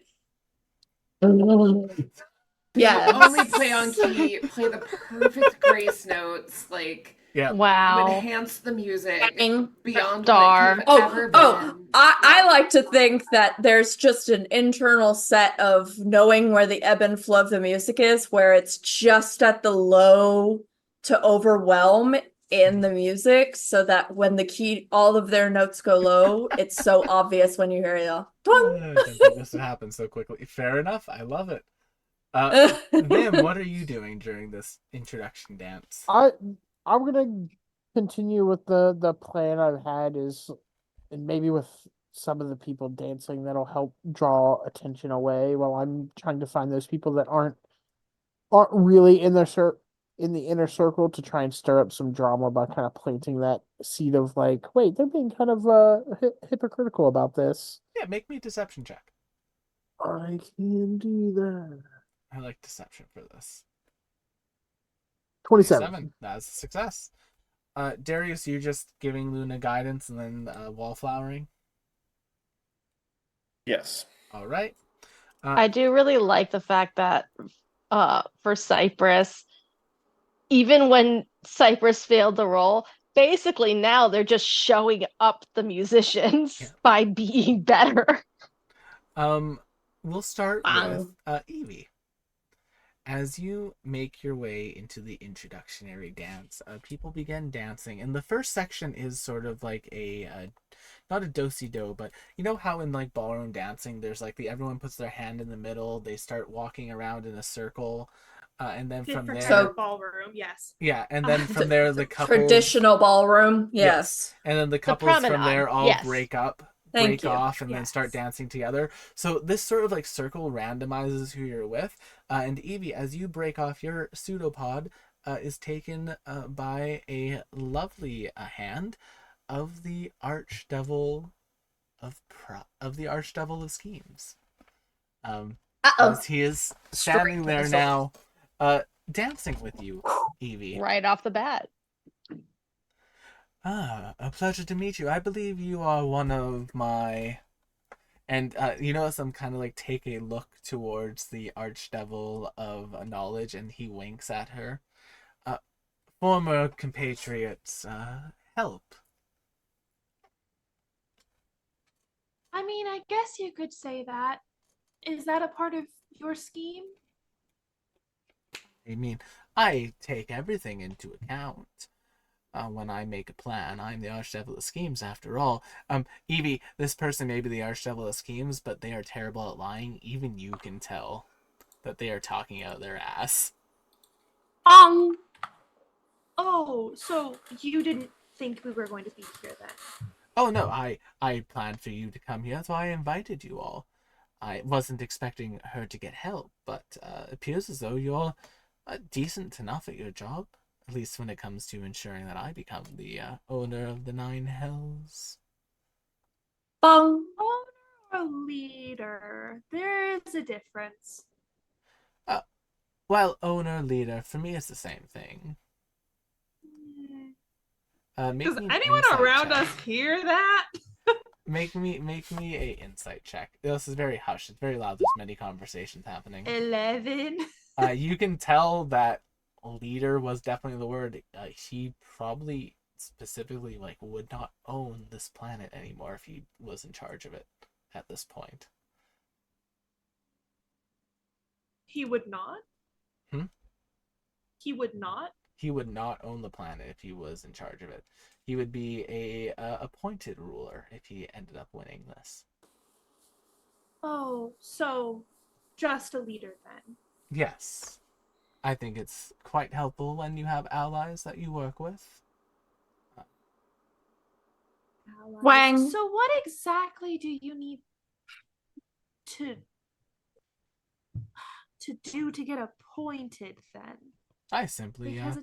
Yeah. Only play on key, play the perfect grace notes, like Yeah. Wow. enhance the music Bang. beyond Star. what it could have ever been. I like to think that there's just an internal set of knowing where the ebb and flow of the music is, where it's just at the low to overwhelm in the music, so that when all of their notes go low, it's so obvious when you hear it all. I didn't think this would happen so quickly. Fair enough. I love it. Vim, what are you doing during this introduction dance? I'm gonna continue with the plan I've had and maybe with some of the people dancing that'll help draw attention away while I'm trying to find those people that aren't really in their in the inner circle to try and stir up some drama by kind of planting that seed of like, wait, they're being kind of hypocritical about this. Yeah, make me a deception check. I can do that. I like deception for this. 27. That's a success. Darius, you just giving Luna guidance and then wallflowering? Yes. All right. I do really like the fact that for Cypress, even when Cypress failed the role, basically now they're just showing up the musicians Yeah. by being better. We'll start Bang. with Evie. As you make your way into the introductionary dance, people begin dancing, and the first section is sort of like not a do-si-do, but you know how in like ballroom dancing, there's like everyone puts their hand in the middle, they start walking around in a circle, and then from Different there, kind of ballroom, yes. yeah, and then from there the couples, Traditional ballroom, yes. and then the couples from promenade, there all yes. break Thank you. off and then start Yes. dancing together. So this sort of like circle randomizes who you're with. And Evie, as you break off, your pseudopod is taken by a lovely hand of the Archdevil of the Archdevil of Schemes. Uh-oh. As he is standing there Straight now, dancing with you, Evie. Right off the bat. Ah, a pleasure to meet you. I believe you are one of my... And you notice I'm kind of like take a look towards the Archdevil of Knowledge, and he winks at her. Former compatriots, help. I mean, I guess you could say that. Is that a part of your scheme? I mean, I take everything into account. When I make a plan, I'm the Archdevil of Schemes after all. Evie, this person may be the Archdevil of Schemes, but they are terrible at lying. Even you can tell that they are talking out their ass. Oh, so you didn't think we were going to be here then? Oh no, I planned for you to come here, that's why I invited you all. I wasn't expecting her to get help, but it appears as though you're decent enough at your job. At least when it comes to ensuring that I become the owner of the 9 hells. Bong. Owner or leader? There is a difference. Well, owner, leader, for me it's the same thing. Make Does me an anyone insight around check. us hear that? Make me a insight check. This is very hushed. It's very loud. There's many conversations happening. 11. You can tell that leader was definitely the word. He probably specifically would not own this planet anymore if he was in charge of it at this point. He would not? Hmm? He would not? He would not own the planet if he was in charge of it. He would be a appointed ruler if he ended up winning this. Oh, so just a leader then. Yes. I think it's quite helpful when you have allies that you work with. Allies. Wang. So what exactly do you need to do to get appointed then? I simply Because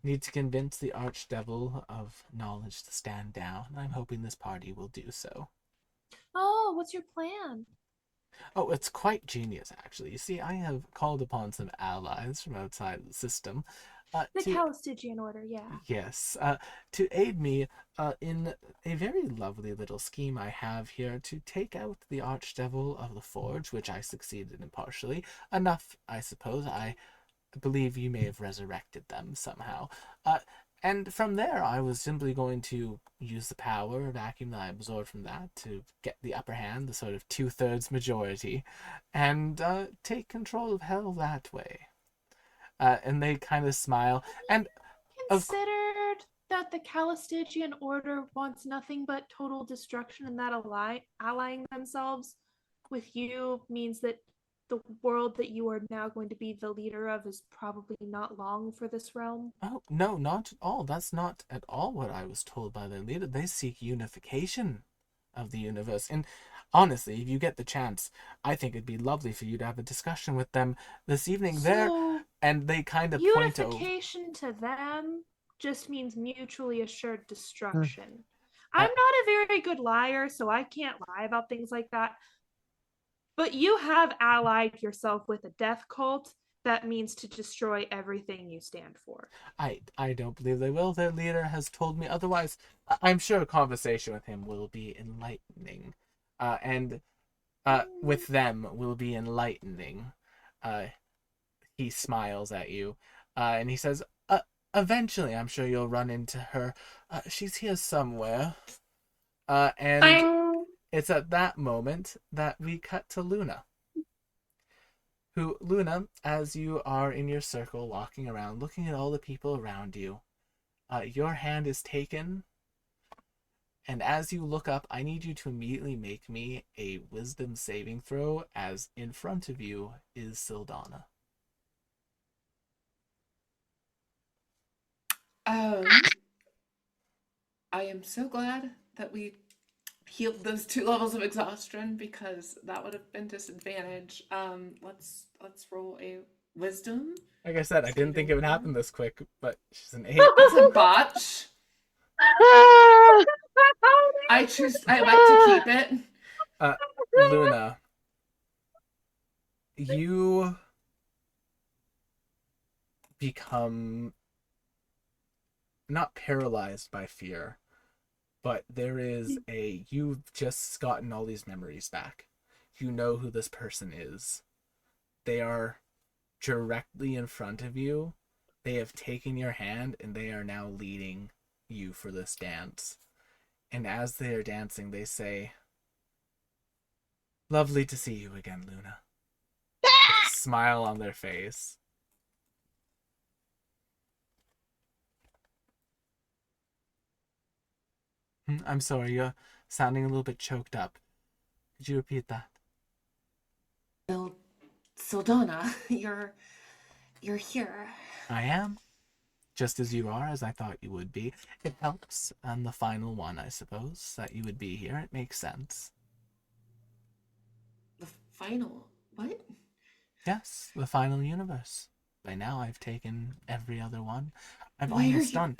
need to convince the Archdevil of Knowledge to stand down. I'm hoping this party will do so. oh, what's your plan? Oh, it's quite genius, actually. You see, I have called upon some allies from outside the system. The Calistigian Order, yeah. Yes, to aid me in a very lovely little scheme I have here to take out the Archdevil of the Forge, which I succeeded in partially. Enough, I suppose. I believe you may have resurrected them somehow. And from there, I was simply going to use the power vacuum that I absorbed from that to get the upper hand, the sort of 2/3 majority, and take control of hell that way. And they kind of smile. And Considered that the Calistigian Order wants nothing but total destruction, and that allying themselves with you means that the world that you are now going to be the leader of is probably not long for this realm. oh no, not at all. That's not at all what I was told by their leader. They seek unification of the universe. And honestly, if you get the chance, I think it'd be lovely for you to have a discussion with them this evening. So And they kind of point over. Unification to them just means mutually assured Hmm. destruction. I'm not a very good liar, so I can't lie about things like that. But you have allied yourself with a death cult that means to destroy everything you stand for. I don't believe they will. Their leader has told me otherwise. I'm sure a conversation with him will be enlightening. And with them will be enlightening. He smiles at you. And he says, eventually I'm sure you'll run into her. She's here somewhere. And Bang. it's at that moment that we cut to Luna. Luna, as you are in your circle, walking around, looking at all the people around you, your hand is taken, and as you look up, I need you to immediately make me a wisdom saving throw, as in front of you is Sildana. I am so glad that we healed those 2 levels of exhaustion because that would have been disadvantage. Let's roll a wisdom. Like I said, I didn't think it would happen this quick, but she's an 8. That's a botch. Ah! I elect to keep it. Luna, you become not paralyzed by fear, but you've just gotten all these memories back. You know who this person is. They are directly in front of you. They have taken your hand and they are now leading you for this dance. And as they are dancing, they say, "Lovely to see you again, Luna." With a smile on their face. I'm sorry, you're sounding a little bit choked up. Could you repeat that? Sildana, you're here. I am. Just as you are, as I thought you would be. It helps on the final one, I suppose, that you would be here. It makes sense. The final what? Yes, the final universe. By now I've taken every other one. I've Why are almost you- done.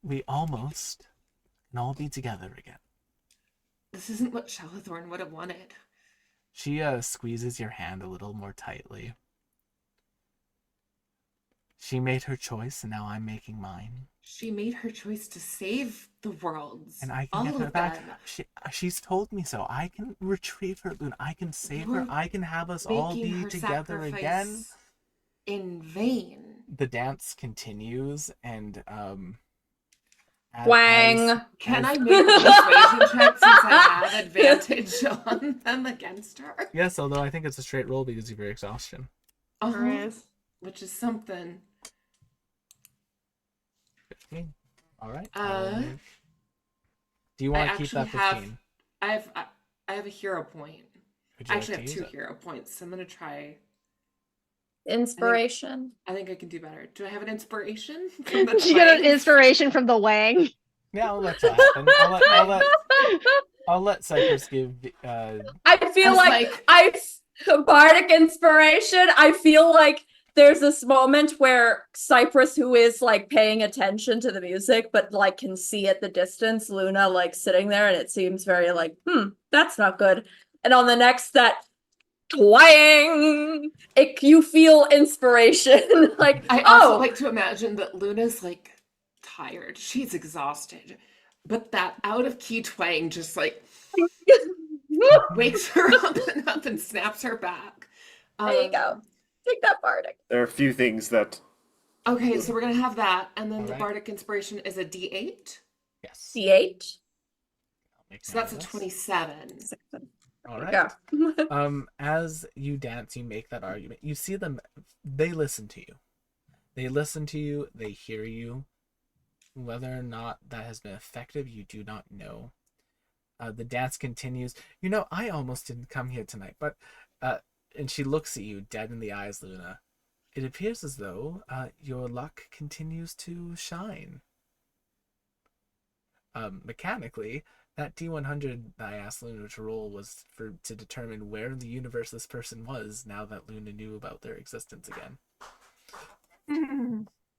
We almost can all be together again. This isn't what Shalathorn would have wanted. She squeezes your hand a little more tightly. She made her choice, and now I'm making mine. She made her choice to save the worlds. And I can all get her of back. them. She's told me so. I can retrieve her, Luna. I can save her. You're I can have us all making be her together sacrifice again. in vain. The dance continues, and Wang. Can I make a persuasion check since I have advantage on them against her? Yes, although I think it's a straight roll because of your exhaustion. There is. Which is something. 15. All right. Do you I want to keep that 15? I have a hero point. Would you I like actually to have use 2 it? hero points, so I'm gonna try. Inspiration. I think I can do better. Do I have an inspiration? From the She got an twangs? inspiration from the Wang. Yeah, I'll let that happen. I'll let Cypress give. I feel like bardic inspiration. I feel like there's this moment where Cypress, who is like paying attention to the music, but like can see at the distance Luna like sitting there, and it seems very like, that's not good. And on the next that twang, you feel inspiration. Like, I also like to imagine that Luna's like tired. She's exhausted. But that out of key twang just like wakes her up and snaps her back. There you go. Take that bardic. There are a few things that Okay, so we're gonna have that, and then the Alright. bardic inspiration is a D8. Yes. D8. So that's a 27. All right. Yeah. As you dance, you make that argument. You see them. They listen to you. They listen to you. They hear you. Whether or not that has been effective, you do not know. The dance continues. You know, I almost didn't come here tonight, but and she looks at you dead in the eyes, Luna. It appears as though your luck continues to shine. Mechanically, that D100 that I asked Luna to roll was to determine where in the universe this person was now that Luna knew about their existence again.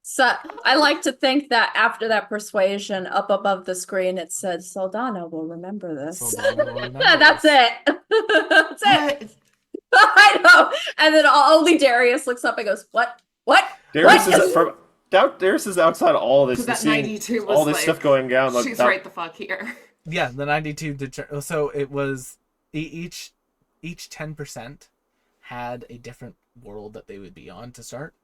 So I like to think that after that persuasion, up above the screen, it said, Saldana will remember this. Saldana will remember That's this. it. That's it. What? I know. And then only Darius looks up and goes, what? What? Darius What? is from Darius is outside all this, Because that seeing 92 all was this like, stuff going down. Like she's that, right the fuck here. Yeah, the 92 so it was each 10% had a different world that they would be on to start.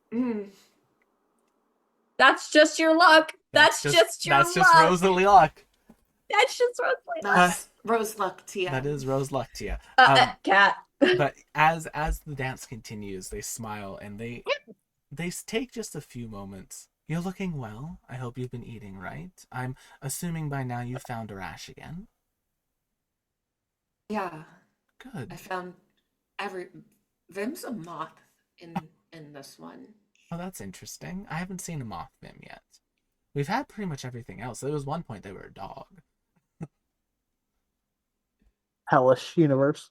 That's just your luck. That's just your That's luck. just Rosalie luck. That's just Rosalie luck. That's Rose luck to you. That is Rose luck to you. Cat. But as the dance continues, they smile and they take just a few moments. You're looking well. I hope you've been eating right. I'm assuming by now you found a rash again. Yeah, Good. I found Vim's a moth in this one. Oh, that's interesting. I haven't seen a moth Vim yet. We've had pretty much everything else. There was one point they were a dog. Hellish universe.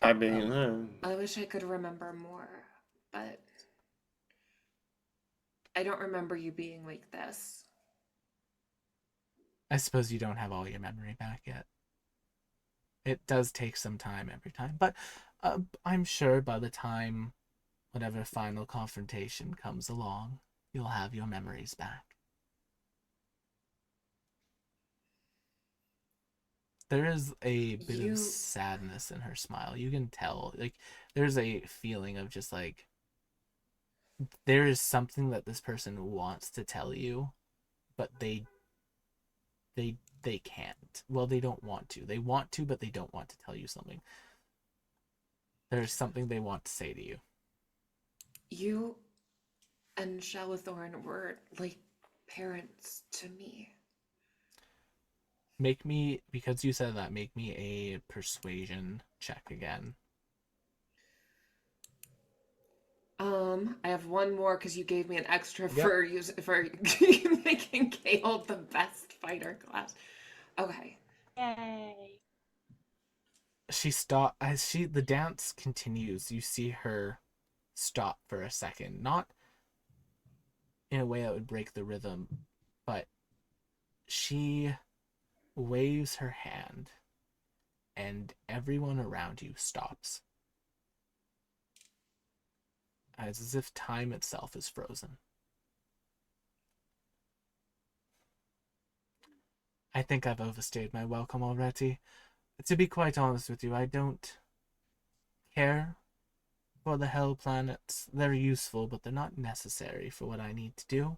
I mean, I wish I could remember more, but I don't remember you being like this. I suppose you don't have all your memory back yet. It does take some time every time, but I'm sure by the time whatever final confrontation comes along, you'll have your memories back. There is a bit of sadness in her smile. You can tell. Like, there's a feeling of just like, there is something that this person wants to tell you, but they can't. Well, they don't want to. They want to, but they don't want to tell you something. There's something they want to say to you. You and Shalathorn were like parents to me. Make me, because you said that, make me a persuasion check again. I have one more because you gave me an extra Yep. for making Kale the best fighter class. Okay. Yay. She stop as the dance continues. You see her stop for a second, not in a way that would break the rhythm, but she waves her hand and everyone around you stops. As if time itself is frozen. I think I've overstayed my welcome already. To be quite honest with you, I don't care for the hell planets. They're useful, but they're not necessary for what I need to do.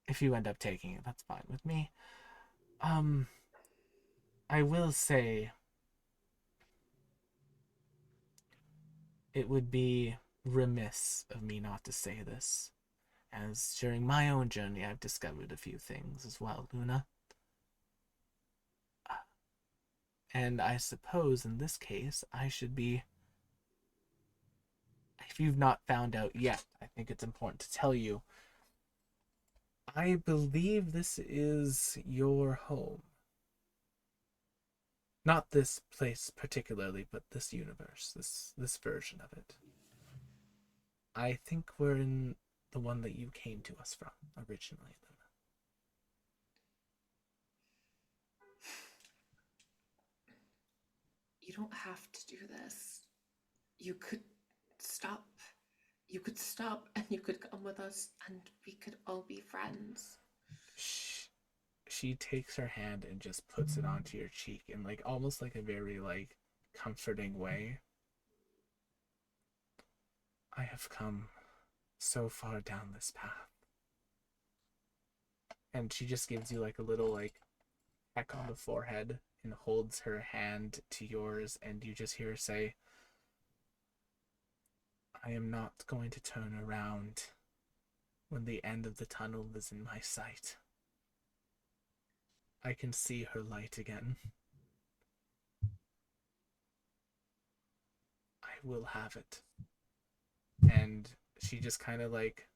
If you end up taking it, that's fine with me. I will say it would be remiss of me not to say this, as during my own journey I've discovered a few things as well, Luna. And I suppose in this case I should be, if you've not found out yet, I think it's important to tell you, I believe this is your home. Not this place particularly, but this universe, this version of it. I think we're in the one that you came to us from originally, Luna. You don't have to do this. You could stop. You could stop and you could come with us and we could all be friends. She takes her hand and just puts it onto your cheek in like almost like a very like comforting way. I have come so far down this path. And she just gives you like a little like peck on the forehead and holds her hand to yours, and you just hear her say, I am not going to turn around when the end of the tunnel is in my sight. I can see her light again. I will have it. And she just kind of like,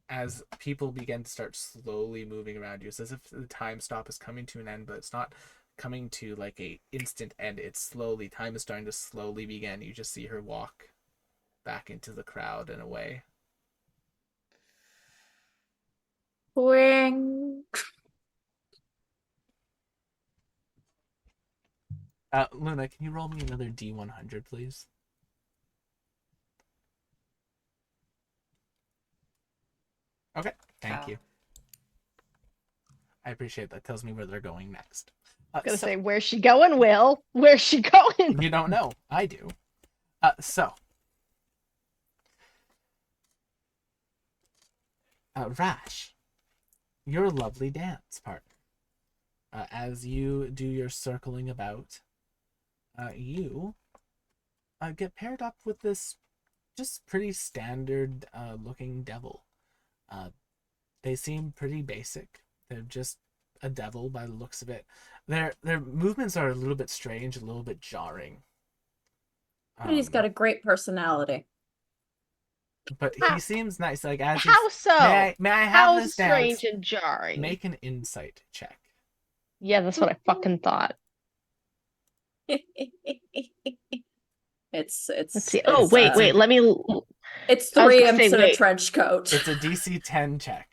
as people begin to start slowly moving around you, it's as if the time stop is coming to an end, but it's not coming to like a instant end. It's slowly, time is starting to slowly begin. You just see her walk back into the crowd and away. Boing. Luna, can you roll me another D100, please? Okay, thank you. I appreciate that. Tells me where they're going next. Gonna say, where's she going, Will? Where's she going? You don't know. I do. Rash, your lovely dance partner. As you do your circling about, you get paired up with this just pretty standard looking devil. They seem pretty basic. They're just a devil by the looks of it. Their movements are a little bit strange, a little bit jarring. But he's got a great personality. But he seems nice. Like as How so? May I have How this dance? strange and jarring. Make an insight check. Yeah, that's what I fucking thought. It's Let's see. Oh, wait. Let me. It's I was 3 gonna imps say, in a wait. trench coat. It's a DC 10 check.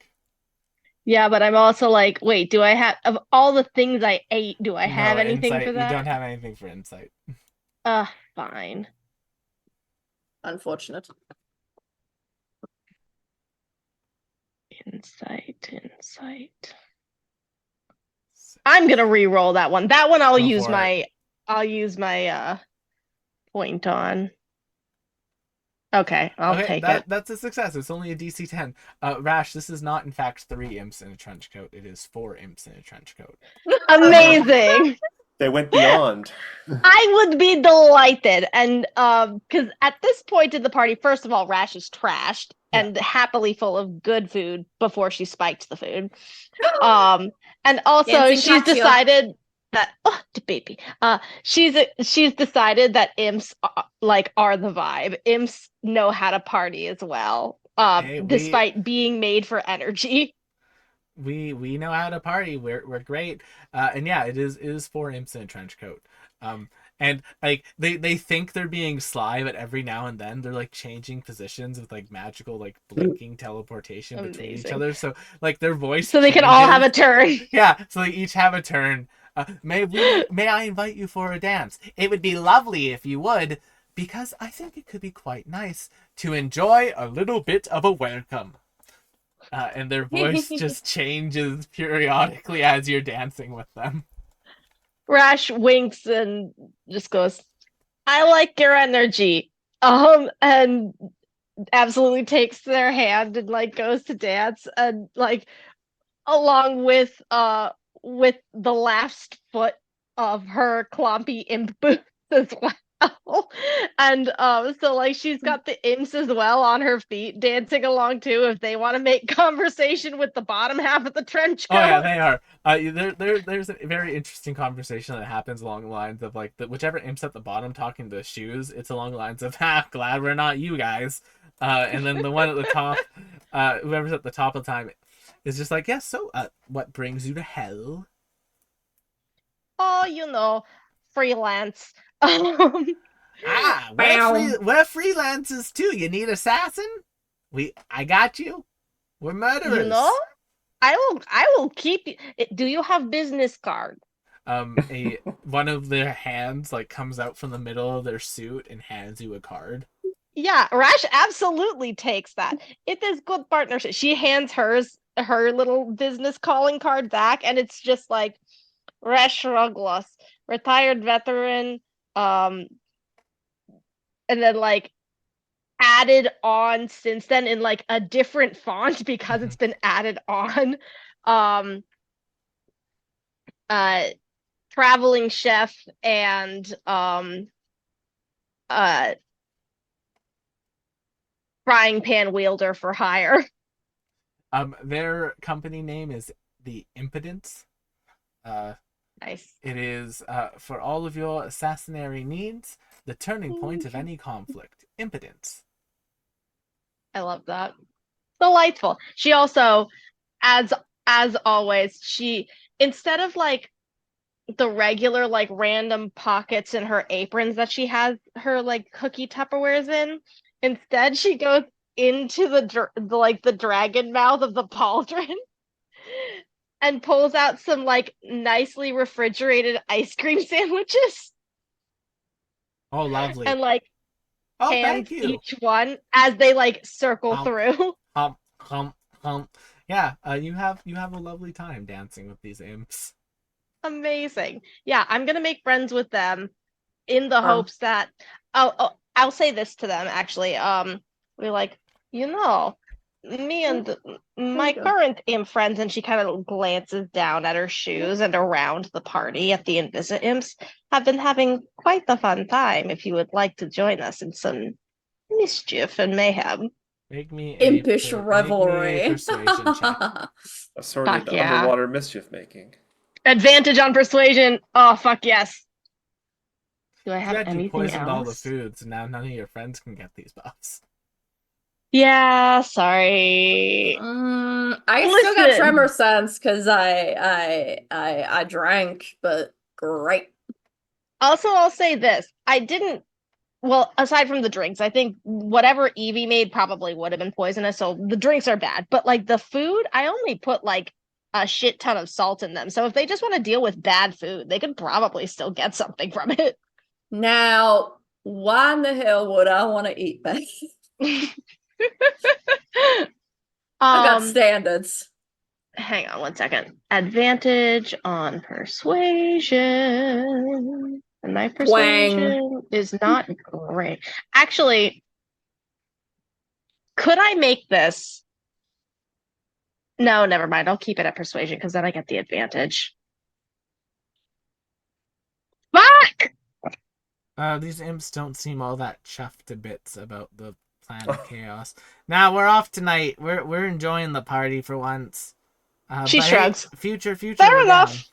Yeah, but I'm also like, wait, do I have of all the things I ate? Do I have No, anything insight. for that? You don't have anything for insight. Fine. Unfortunate. Insight. I'm gonna re-roll that one. That one I'll Go use for my point on. Okay, I'll take it. That's a success. It's only a DC 10. Rash, this is not in fact 3 imps in a trench coat. It is 4 imps in a trench coat. Amazing. They went beyond. I would be delighted. And because at this point in the party, first of all, Rash is trashed and happily full of good food before she spiked the food. And also Dancing she's Katya. decided that the baby. She's decided that imps are the vibe. Imps know how to party as well. Despite being made for energy. We know how to party. We're great. And yeah, it is 4 imps in a trench coat. And like they think they're being sly, but every now and then they're like changing positions with like magical like blinking teleportation between each other. So like their voice so they can all have a turn. Yeah, so they each have a turn. May I invite you for a dance? It would be lovely if you would, because I think it could be quite nice to enjoy a little bit of a welcome. And their voice just changes periodically as you're dancing with them. Rash winks and just goes, I like your energy. And absolutely takes their hand and like goes to dance and like along with the last foot of her clompy imp boots as well. And so like she's got the imps as well on her feet dancing along too if they want to make conversation with the bottom half of the trench coat. Oh yeah, they are. There's a very interesting conversation that happens along the lines of like whichever imp's at the bottom talking to the shoes, it's along the lines of glad we're not you guys. And then the one at the top, whoever's at the top of the time is just like, yes, so what brings you to hell? Oh, freelance. We're freelancers too. You need assassin? I got you. We're murderers. I will keep you. Do you have business card? One of their hands like comes out from the middle of their suit and hands you a card. Yeah, Rash absolutely takes that. It is good partnership. She hands her little business calling card back, and it's just like Rash Ruglos, retired veteran, and then like added on since then in like a different font because it's been added on. Traveling chef and frying pan wielder for hire. Their company name is the Impotence. Nice. It is for all of your assassinary needs, the turning point of any conflict. Impotence. I love that. Delightful. She also, as always, she instead of like the regular like random pockets in her aprons that she has her like cookie Tupperwares in, Instead, she goes into the dragon mouth of the pauldron and pulls out some like nicely refrigerated ice cream sandwiches Oh, lovely. and like Oh, hands thank you. each one as they like circle Hump, through. hump, hump, hump. Yeah, you have a lovely time dancing with these imps. Amazing. Yeah, I'm gonna make friends with them in the Um, hopes that I'll say this to them actually. We're like, you know, me and my go. current imp friends, and she kind of glances down at her shoes and around the party at the Invisit imps, have been having quite the fun time. If you would like to join us in some mischief and mayhem. Impish Make me a revelry. persuasion check. Assorted Fuck yeah. underwater mischief making. Advantage on persuasion. Oh fuck yes. Do I Too have bad you anything poisoned all the else? food, so now none of your friends can get these buffs. Yeah, sorry. I still got Listen. tremor sense because I drank, but great. Also, I'll say this. I didn't, well, aside from the drinks, I think whatever Evie made probably would have been poisonous. So the drinks are bad. But like the food, I only put like a shit ton of salt in them. So if they just want to deal with bad food, they could probably still get something from it. Now, why in the hell would I want to eat that? I got um, standards. hang on one second. Advantage on persuasion. And my Twang. persuasion is not great. Actually, could I make this? No, never mind. I'll keep it at persuasion because then I get the advantage. Fuck! These imps don't seem all that chuffed to bits about the plan of chaos. Now we're off tonight. We're enjoying the party for once. She But hey, shrugs. future, Fair we're enough.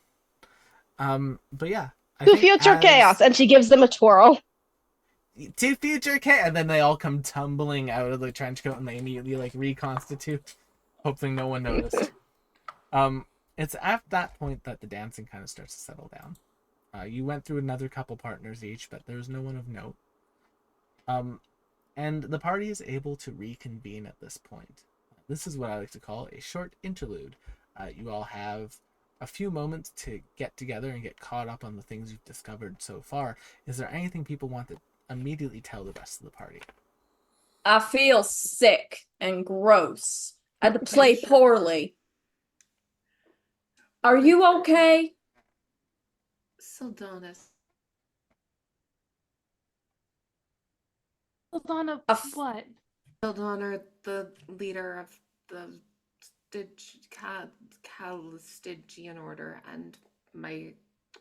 down. But yeah, I To think future chaos, and she gives them a twirl. to future chaos, and then they all come tumbling out of the trench coat, and they immediately like reconstitute, hoping no one noticed. It's at that point that the dancing kind of starts to settle down. You went through another couple partners each, but there's no one of note. And the party is able to reconvene at this point. This is what I like to call a short interlude. You all have a few moments to get together and get caught up on the things you've discovered so far. Is there anything people want to immediately tell the rest of the party? I feel sick and gross. I had to play poorly. Are you okay? Syldonis. Sildana, what? Sildana, the leader of the Calistigian order, and my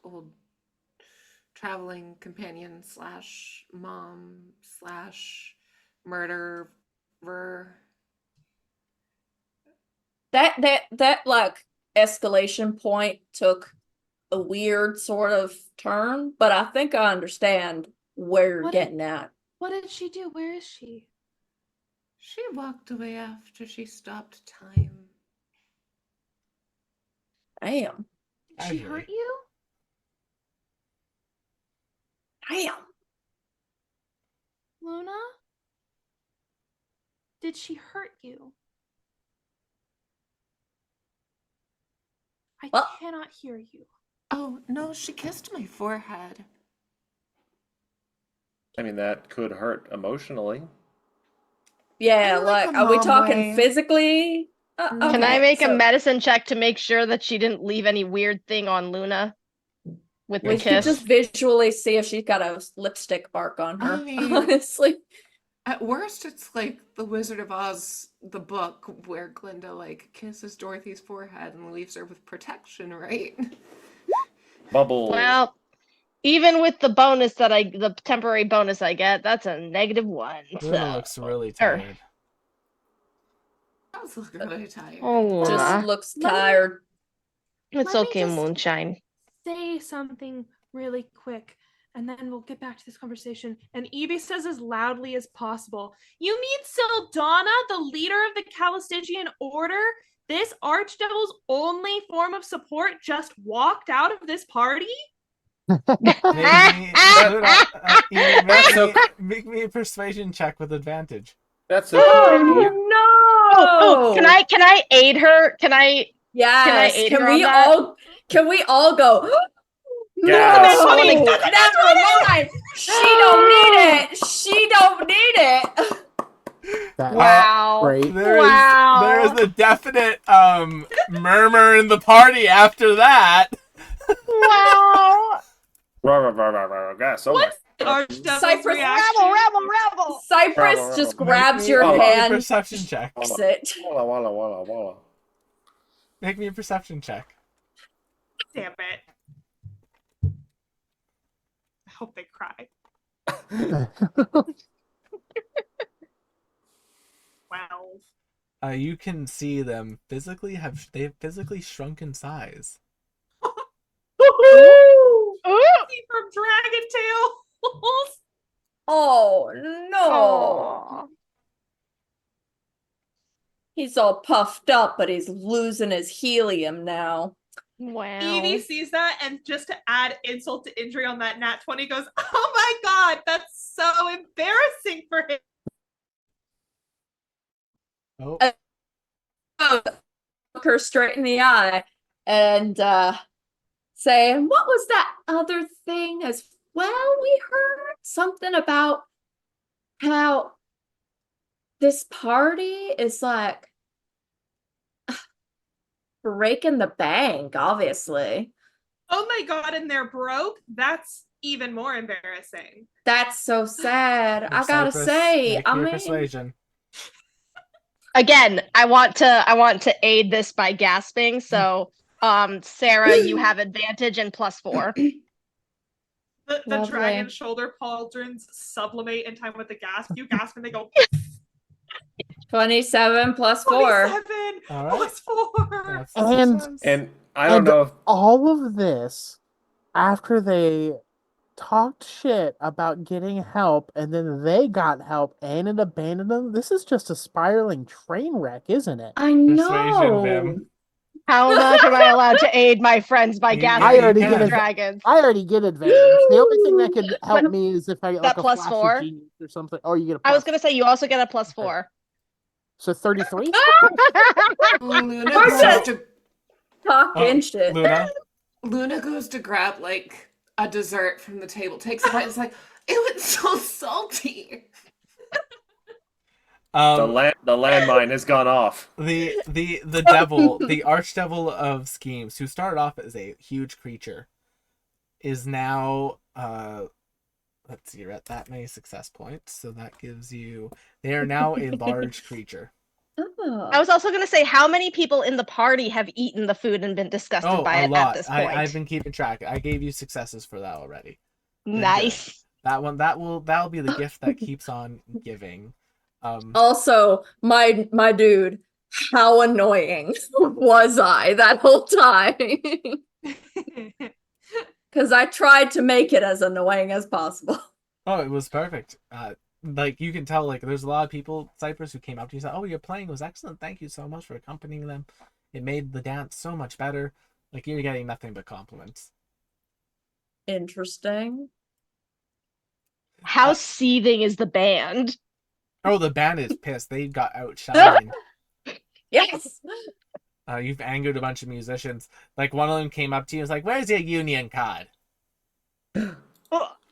old traveling companion slash mom slash murderer. That like escalation point took a weird sort of turn, but I think I understand where you're What getting at. What did she do? Where is she? She walked away after she stopped time. Damn. Did she hurt you? Damn. Luna? Did she hurt you? I Well- cannot hear you. Oh, no, she kissed my forehead. I mean, that could hurt emotionally. Yeah, In, like, like, a are we mom talking way. physically? Can I Okay, make a so medicine check to make sure that she didn't leave any weird thing on Luna with the we could kiss? just visually see if she's got a lipstick mark on her. I mean- Honestly. At worst, it's like The Wizard of Oz, the book, where Glinda, like, kisses Dorothy's forehead and leaves her with protection, right? Bubbles. Well, even with the temporary bonus I get, that's a -1. Luna So. looks really tired. I was looking really tired. Oh, Just Luna. looks Let me- tired. It's Let me okay, just- Moonshine. Say something really quick, and then we'll get back to this conversation. And Evie says as loudly as possible, "You mean Sildana, the leader of the Calistigian order? This archdevil's only form of support just walked out of this party?" Make me a persuasion check with advantage. That's okay. Can I aid her? Can I Yes. aid Can her we on that? all go? Gasp. No, Funny. never mind. She don't need it. She don't need it. That's Wow. great. There is a definite murmur in the party after that. Wow. Gas. Oh my. Archdevil's Cypress- reaction. Rebel. Cypress just grabs Make your me a hand. perception check. It. Walla. Make me a perception check. Damn it. I hope they cry. 12. You can see them they've physically shrunk in size. Ooh. From Dragon Tales. Oh no. Aw. He's all puffed up, but he's losing his helium now. Wow. Evie sees that, and just to add insult to injury on that nat 20, goes, "Oh my god, that's so embarrassing for him." Oh, Look her straight in the eye and saying, "What was that other thing as well? We heard something about how this party is like breaking the bank, obviously. Oh my god, and they're broke? That's even more embarrassing. That's so sad. I gotta Cypress, say, make I me a mean, persuasion. Again, I want to aid this by gasping. So, Sarah, you have advantage and +4. The Lovely. dragon shoulder pauldrons sublimate in time with the gasp. You gasp and they go 27 plus 4. 27 All right. plus 4. That's And- success. And I don't know if all of this after they talked shit about getting help, and then they got help and it abandoned them. This is just a spiraling train wreck, isn't it? I Persuasion, know. Vim. How much am I allowed to aid my friends by You- gasping I already to get the it. dragons? I already get advantage. The only thing that could help But- me is if I get that like a plus flash 4? of genius or something. Oh, you get a I was plus. gonna say you also get a +4. So 33? Luna We're goes just- to Talking shit. Luna? Goes to grab like a dessert from the table, takes a bite, and is like, "It was so salty." the landmine has gone off. The devil, the archdevil of schemes, who started off as a huge creature, is now let's see, you're at that many success points, so that gives you they are now a large creature. Oh. I was also gonna say, how many people in the party have eaten the food and been disgusted Oh, by a it lot. at this point? I've been keeping track. I gave you successes for that already. Nice. That'll be the gift that keeps on giving. Also, my dude, how annoying was I that whole time? Because I tried to make it as annoying as possible. Oh, it was perfect. Like you can tell, like there's a lot of people, Cypress, who came up to you and said, "Oh, your playing was excellent. Thank you so much for accompanying them. It made the dance so much better." Like you're getting nothing but compliments. Interesting. How seething is the band? Oh, the band is pissed. They got outshined. Yes. You've angered a bunch of musicians. Like one of them came up to you and was like, "Where's your union card?"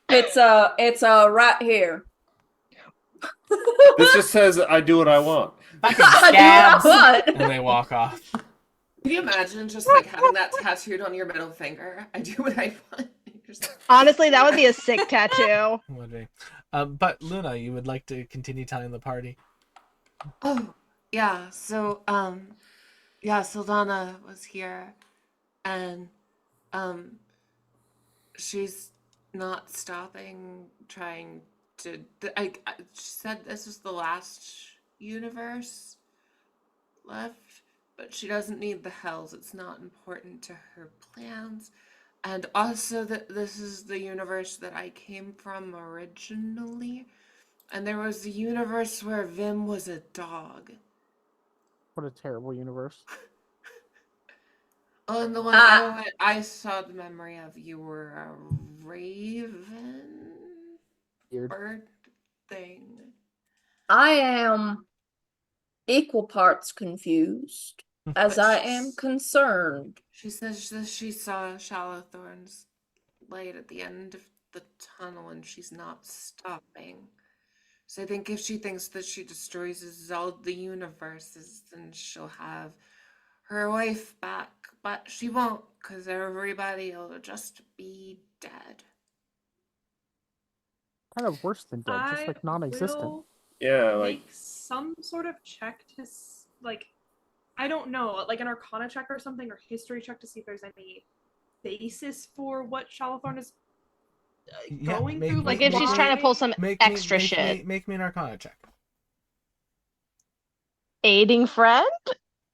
It's a right here. This just says I do what I want. Fucking I do scabs. what? And they walk off. Can you imagine just like having that tattooed on your middle finger? I do what I want. Honestly, that would be a sick tattoo. Would be. But Luna, you would like to continue telling the party? Oh, yeah. So, Sildana was here, and, she's not stopping trying to. She said this was the last universe left, but she doesn't need the hells. It's not important to her plans. And also that this is the universe that I came from originally. And there was a universe where Vim was a dog. What a terrible universe. Oh, and the one I saw the memory of, you were a raven Weird. bird thing. I am equal parts confused as But I am concerned. she says that she saw Shallowthorn's light at the end of the tunnel and she's not stopping. So I think if she thinks that she destroys all the universes, then she'll have her wife back. But she won't, because everybody will just be dead. Kind of worse than dead, just I like non-existent. will Yeah, like make some sort of check to like, I don't know, like an Arcana check or something, or history check to see if there's any basis for what Shallowthorn is Yeah, going make through. me- Like Like, if she's make- trying to pull why- some Make extra me, shit. Make me an Arcana check. Aiding friend?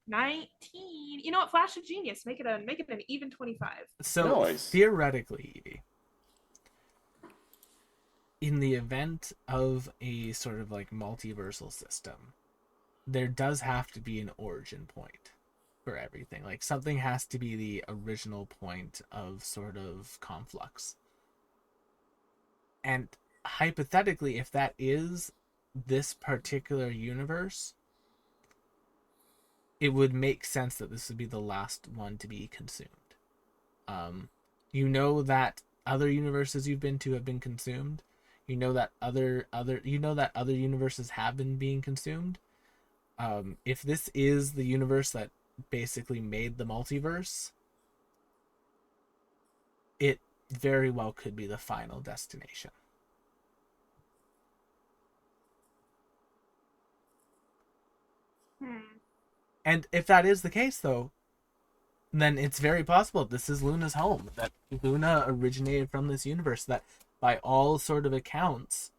19. You know what? Flash of genius. Make it an even 25. So Nice. theoretically, Evie, in the event of a sort of like multiversal system, there does have to be an origin point for everything. Like something has to be the original point of sort of conflux. And hypothetically, if that is this particular universe, it would make sense that this would be the last one to be consumed. You know that other universes you've been to have been consumed. You know that other universes have been being consumed. If this is the universe that basically made the multiverse, it very well could be the final destination. And if that is the case, though, then it's very possible this is Luna's home, that Luna originated from this universe, that by all sort of accounts,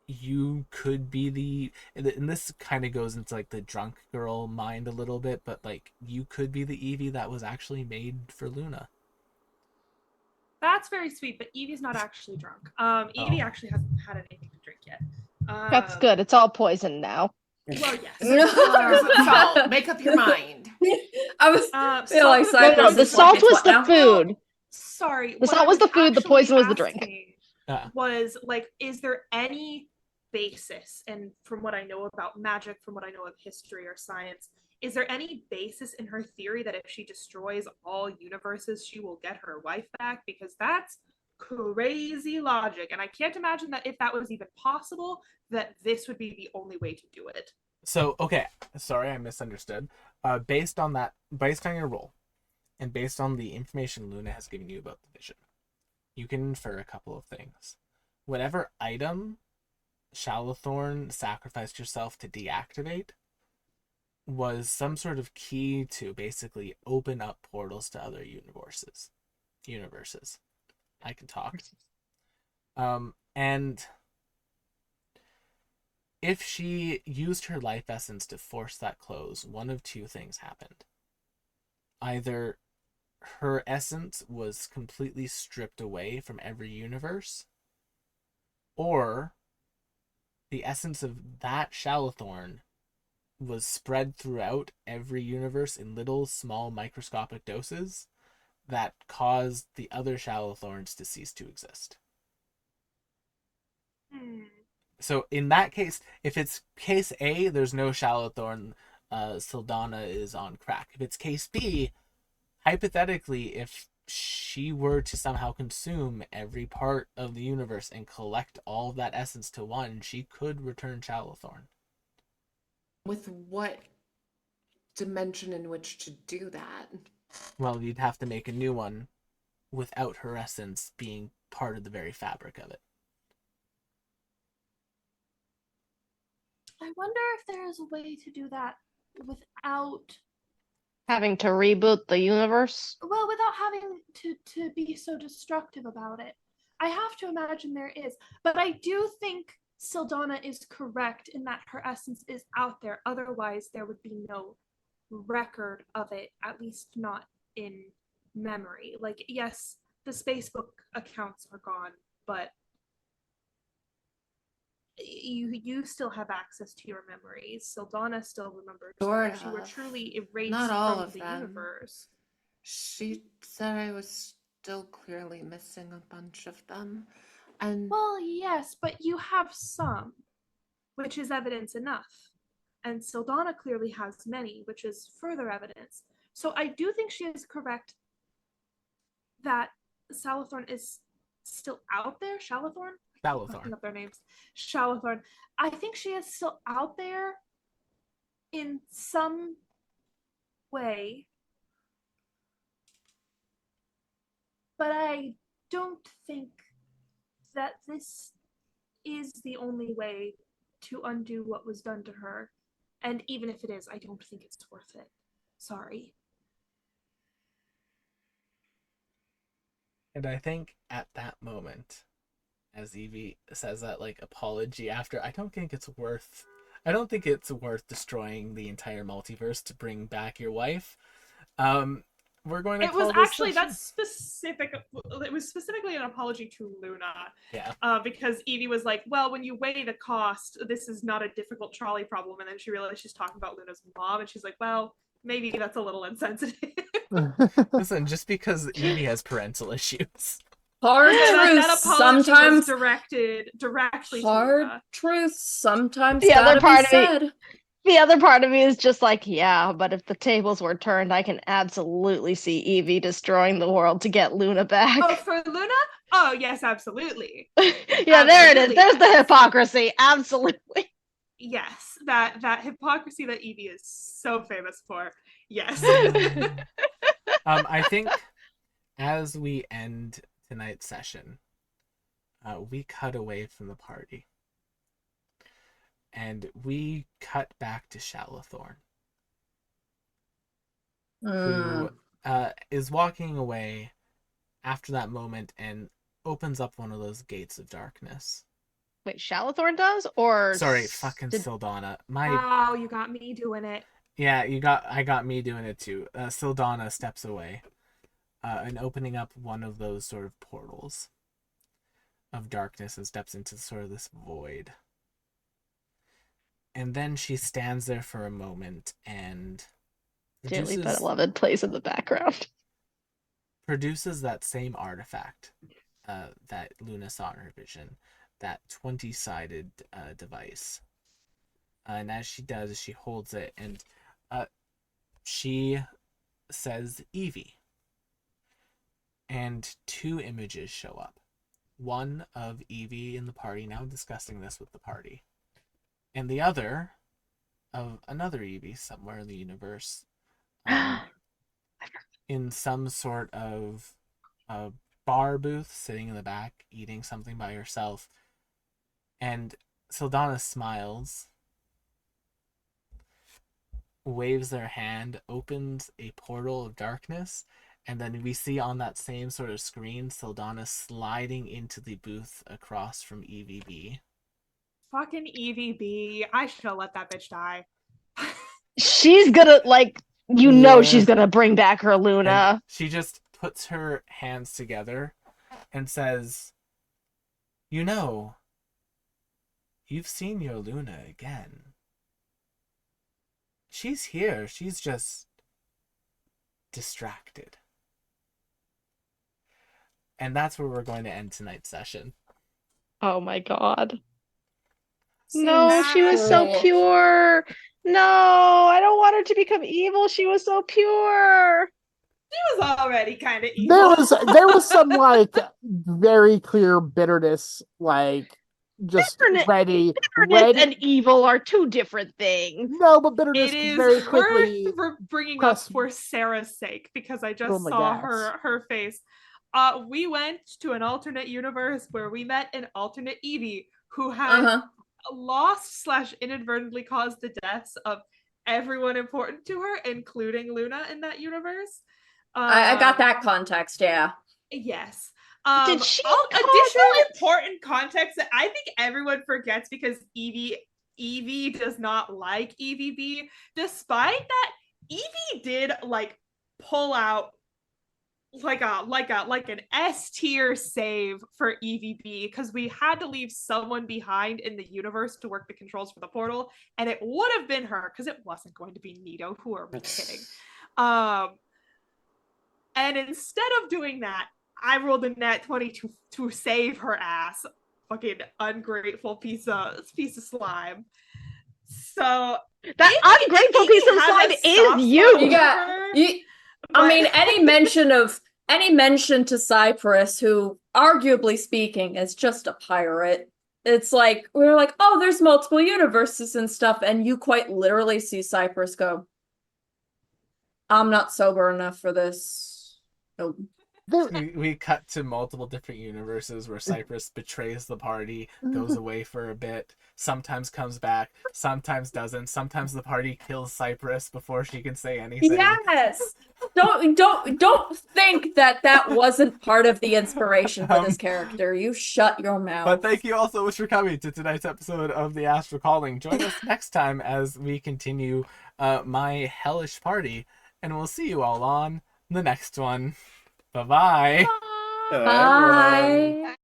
you could be and this kind of goes into like the drunk girl mind a little bit, but like you could be the Eevee that was actually made for Luna. That's very sweet, but Evie's not actually drunk. Evie actually hasn't had anything to drink yet. That's good. It's all poison now. Well, yes. So, make up your mind. I was feel Salt like was No, Cypress the is salt like, was "What the now?" food. Sorry. The what salt I was the food, the actually poison was the drink. asking Was like, is there any basis, and from what I know about magic, from what I know of history or science, is there any basis in her theory that if she destroys all universes, she will get her wife back? Because that's crazy logic, and I can't imagine that if that was even possible, that this would be the only way to do it. So, okay, sorry, I misunderstood. Based on your role, and based on the information Luna has given you about the vision, you can infer a couple of things. Whatever item Shallowthorn sacrificed yourself to deactivate was some sort of key to basically open up portals to other universes. I can talk. And if she used her life essence to force that close, one of two things happened. Either her essence was completely stripped away from every universe, or the essence of that Shallowthorn was spread throughout every universe in little, small, microscopic doses that caused the other Shallowthorns to cease to exist. So in that case, if it's case A, there's no Shallowthorn, Sildana is on crack. If it's case B, hypothetically, if she were to somehow consume every part of the universe and collect all of that essence to one, she could return Shallowthorn. With what dimension in which to do that? Well, you'd have to make a new one without her essence being part of the very fabric of it. I wonder if there is a way to do that without Having to reboot the universe. without having to be so destructive about it. I have to imagine there is, but I do think Sildana is correct in that her essence is out there. Otherwise, there would be no record of it, at least not in memory. Like, yes, the spacebook accounts are gone, but you still have access to your memories. Sildana still remembers Sort her. If she were of. truly erased Not all from of the them. universe. She said I was still clearly missing a bunch of them. And Well, yes, but you have some, which is evidence enough. And Sildana clearly has many, which is further evidence. So I do think she is correct that Salathorn is still out there. Shalathorn? I keep fucking Shalathorn. up their names. Shalathorn. I think she is still out there in some way. But I don't think that this is the only way to undo what was done to her. And even if it is, I don't think it's worth it. Sorry. And I think at that moment, as Evie says that like apology after, I don't think it's worth destroying the entire multiverse to bring back your wife. We're going to It was call this actually session. that's specific. It was specifically an apology to Luna. Yeah. Because Evie was like, "Well, when you weigh the cost, this is not a difficult trolley problem." And then she realized she's talking about Luna's mom, and she's like, "Well, maybe that's a little insensitive." Listen, just because Evie has parental issues. Hard that truth. apology was Sometimes directed directly to hard Luna. truth. Sometimes The other gotta be part of me- said. The other part of me is just like, yeah, but if the tables were turned, I can absolutely see Evie destroying the world to get Luna back. Oh, for Luna? Oh, yes, absolutely. Yeah, there it is. Absolutely, There's the yes. hypocrisy. Absolutely. Yes, that hypocrisy that Evie is so famous for. Yes. I think as we end tonight's session, we cut away from the party. And we cut back to Shalathorn, who is walking away after that moment and opens up one of those gates of darkness. Wait, Shalathorn does? Or Sorry, fucking Sildana. Wow, you got me doing it. Yeah, I got me doing it too. Sildana steps away, and opening up one of those sort of portals of darkness and steps into sort of this void. And then she stands there for a moment and Dearly beloved plays in the background. produces that same artifact that Luna saw in her vision, that 20-sided device. And as she does, she holds it and she says Evie. And two images show up. One of Evie in the party, now discussing this with the party. And the other of another Evie somewhere in the universe, in some sort of bar booth, sitting in the back, eating something by herself. And Sildana smiles, waves their hand, opens a portal of darkness, and then we see on that same sort of screen Sildana sliding into the booth across from EVB. Fucking Evie B. I should have let that bitch die. She's gonna, like, you know she's gonna bring back her Luna. And she just puts her hands together and says, "You know, you've seen your Luna again. She's here. She's just distracted." And that's where we're going to end tonight's session. Oh my god. No, she was so pure. No, I don't want her to become evil. She was so pure. She was already kind of evil. There was some like very clear bitterness, like just ready. Bitterness and evil are two different things. No, but bitterness It is very quickly. worth bringing up for Sarah's sake because I just saw her face. We went to an alternate universe where we met an alternate Evie who had lost / inadvertently caused the deaths of everyone important to her, including Luna in that universe. I got that context, yeah. Yes. Did she additional important context that I think everyone forgets because Evie does not like EVB, despite that Evie did like pull out an S tier save for EVB because we had to leave someone behind in the universe to work the controls for the portal, and it would have been her because it wasn't going to be Nito. Who are we kidding? And instead of doing that, I rolled a nat 20 to save her ass. Fucking ungrateful piece of slime. So that ungrateful piece of slime is you. You got you. I mean, any mention to Cypress, who, arguably speaking, is just a pirate. It's like we're like, oh, there's multiple universes and stuff, and you quite literally see Cypress go, I'm not sober enough for this. Nope. We cut to multiple different universes where Cypress betrays the party, goes away for a bit, sometimes comes back, sometimes doesn't. Sometimes the party kills Cypress before she can say anything. Yes. Don't think that wasn't part of the inspiration for this character. You shut your mouth. But thank you all so much for coming to tonight's episode of the Astral Calling. Join us next time as we continue my hellish party, and we'll see you all on the next one. Bye-bye. Bye.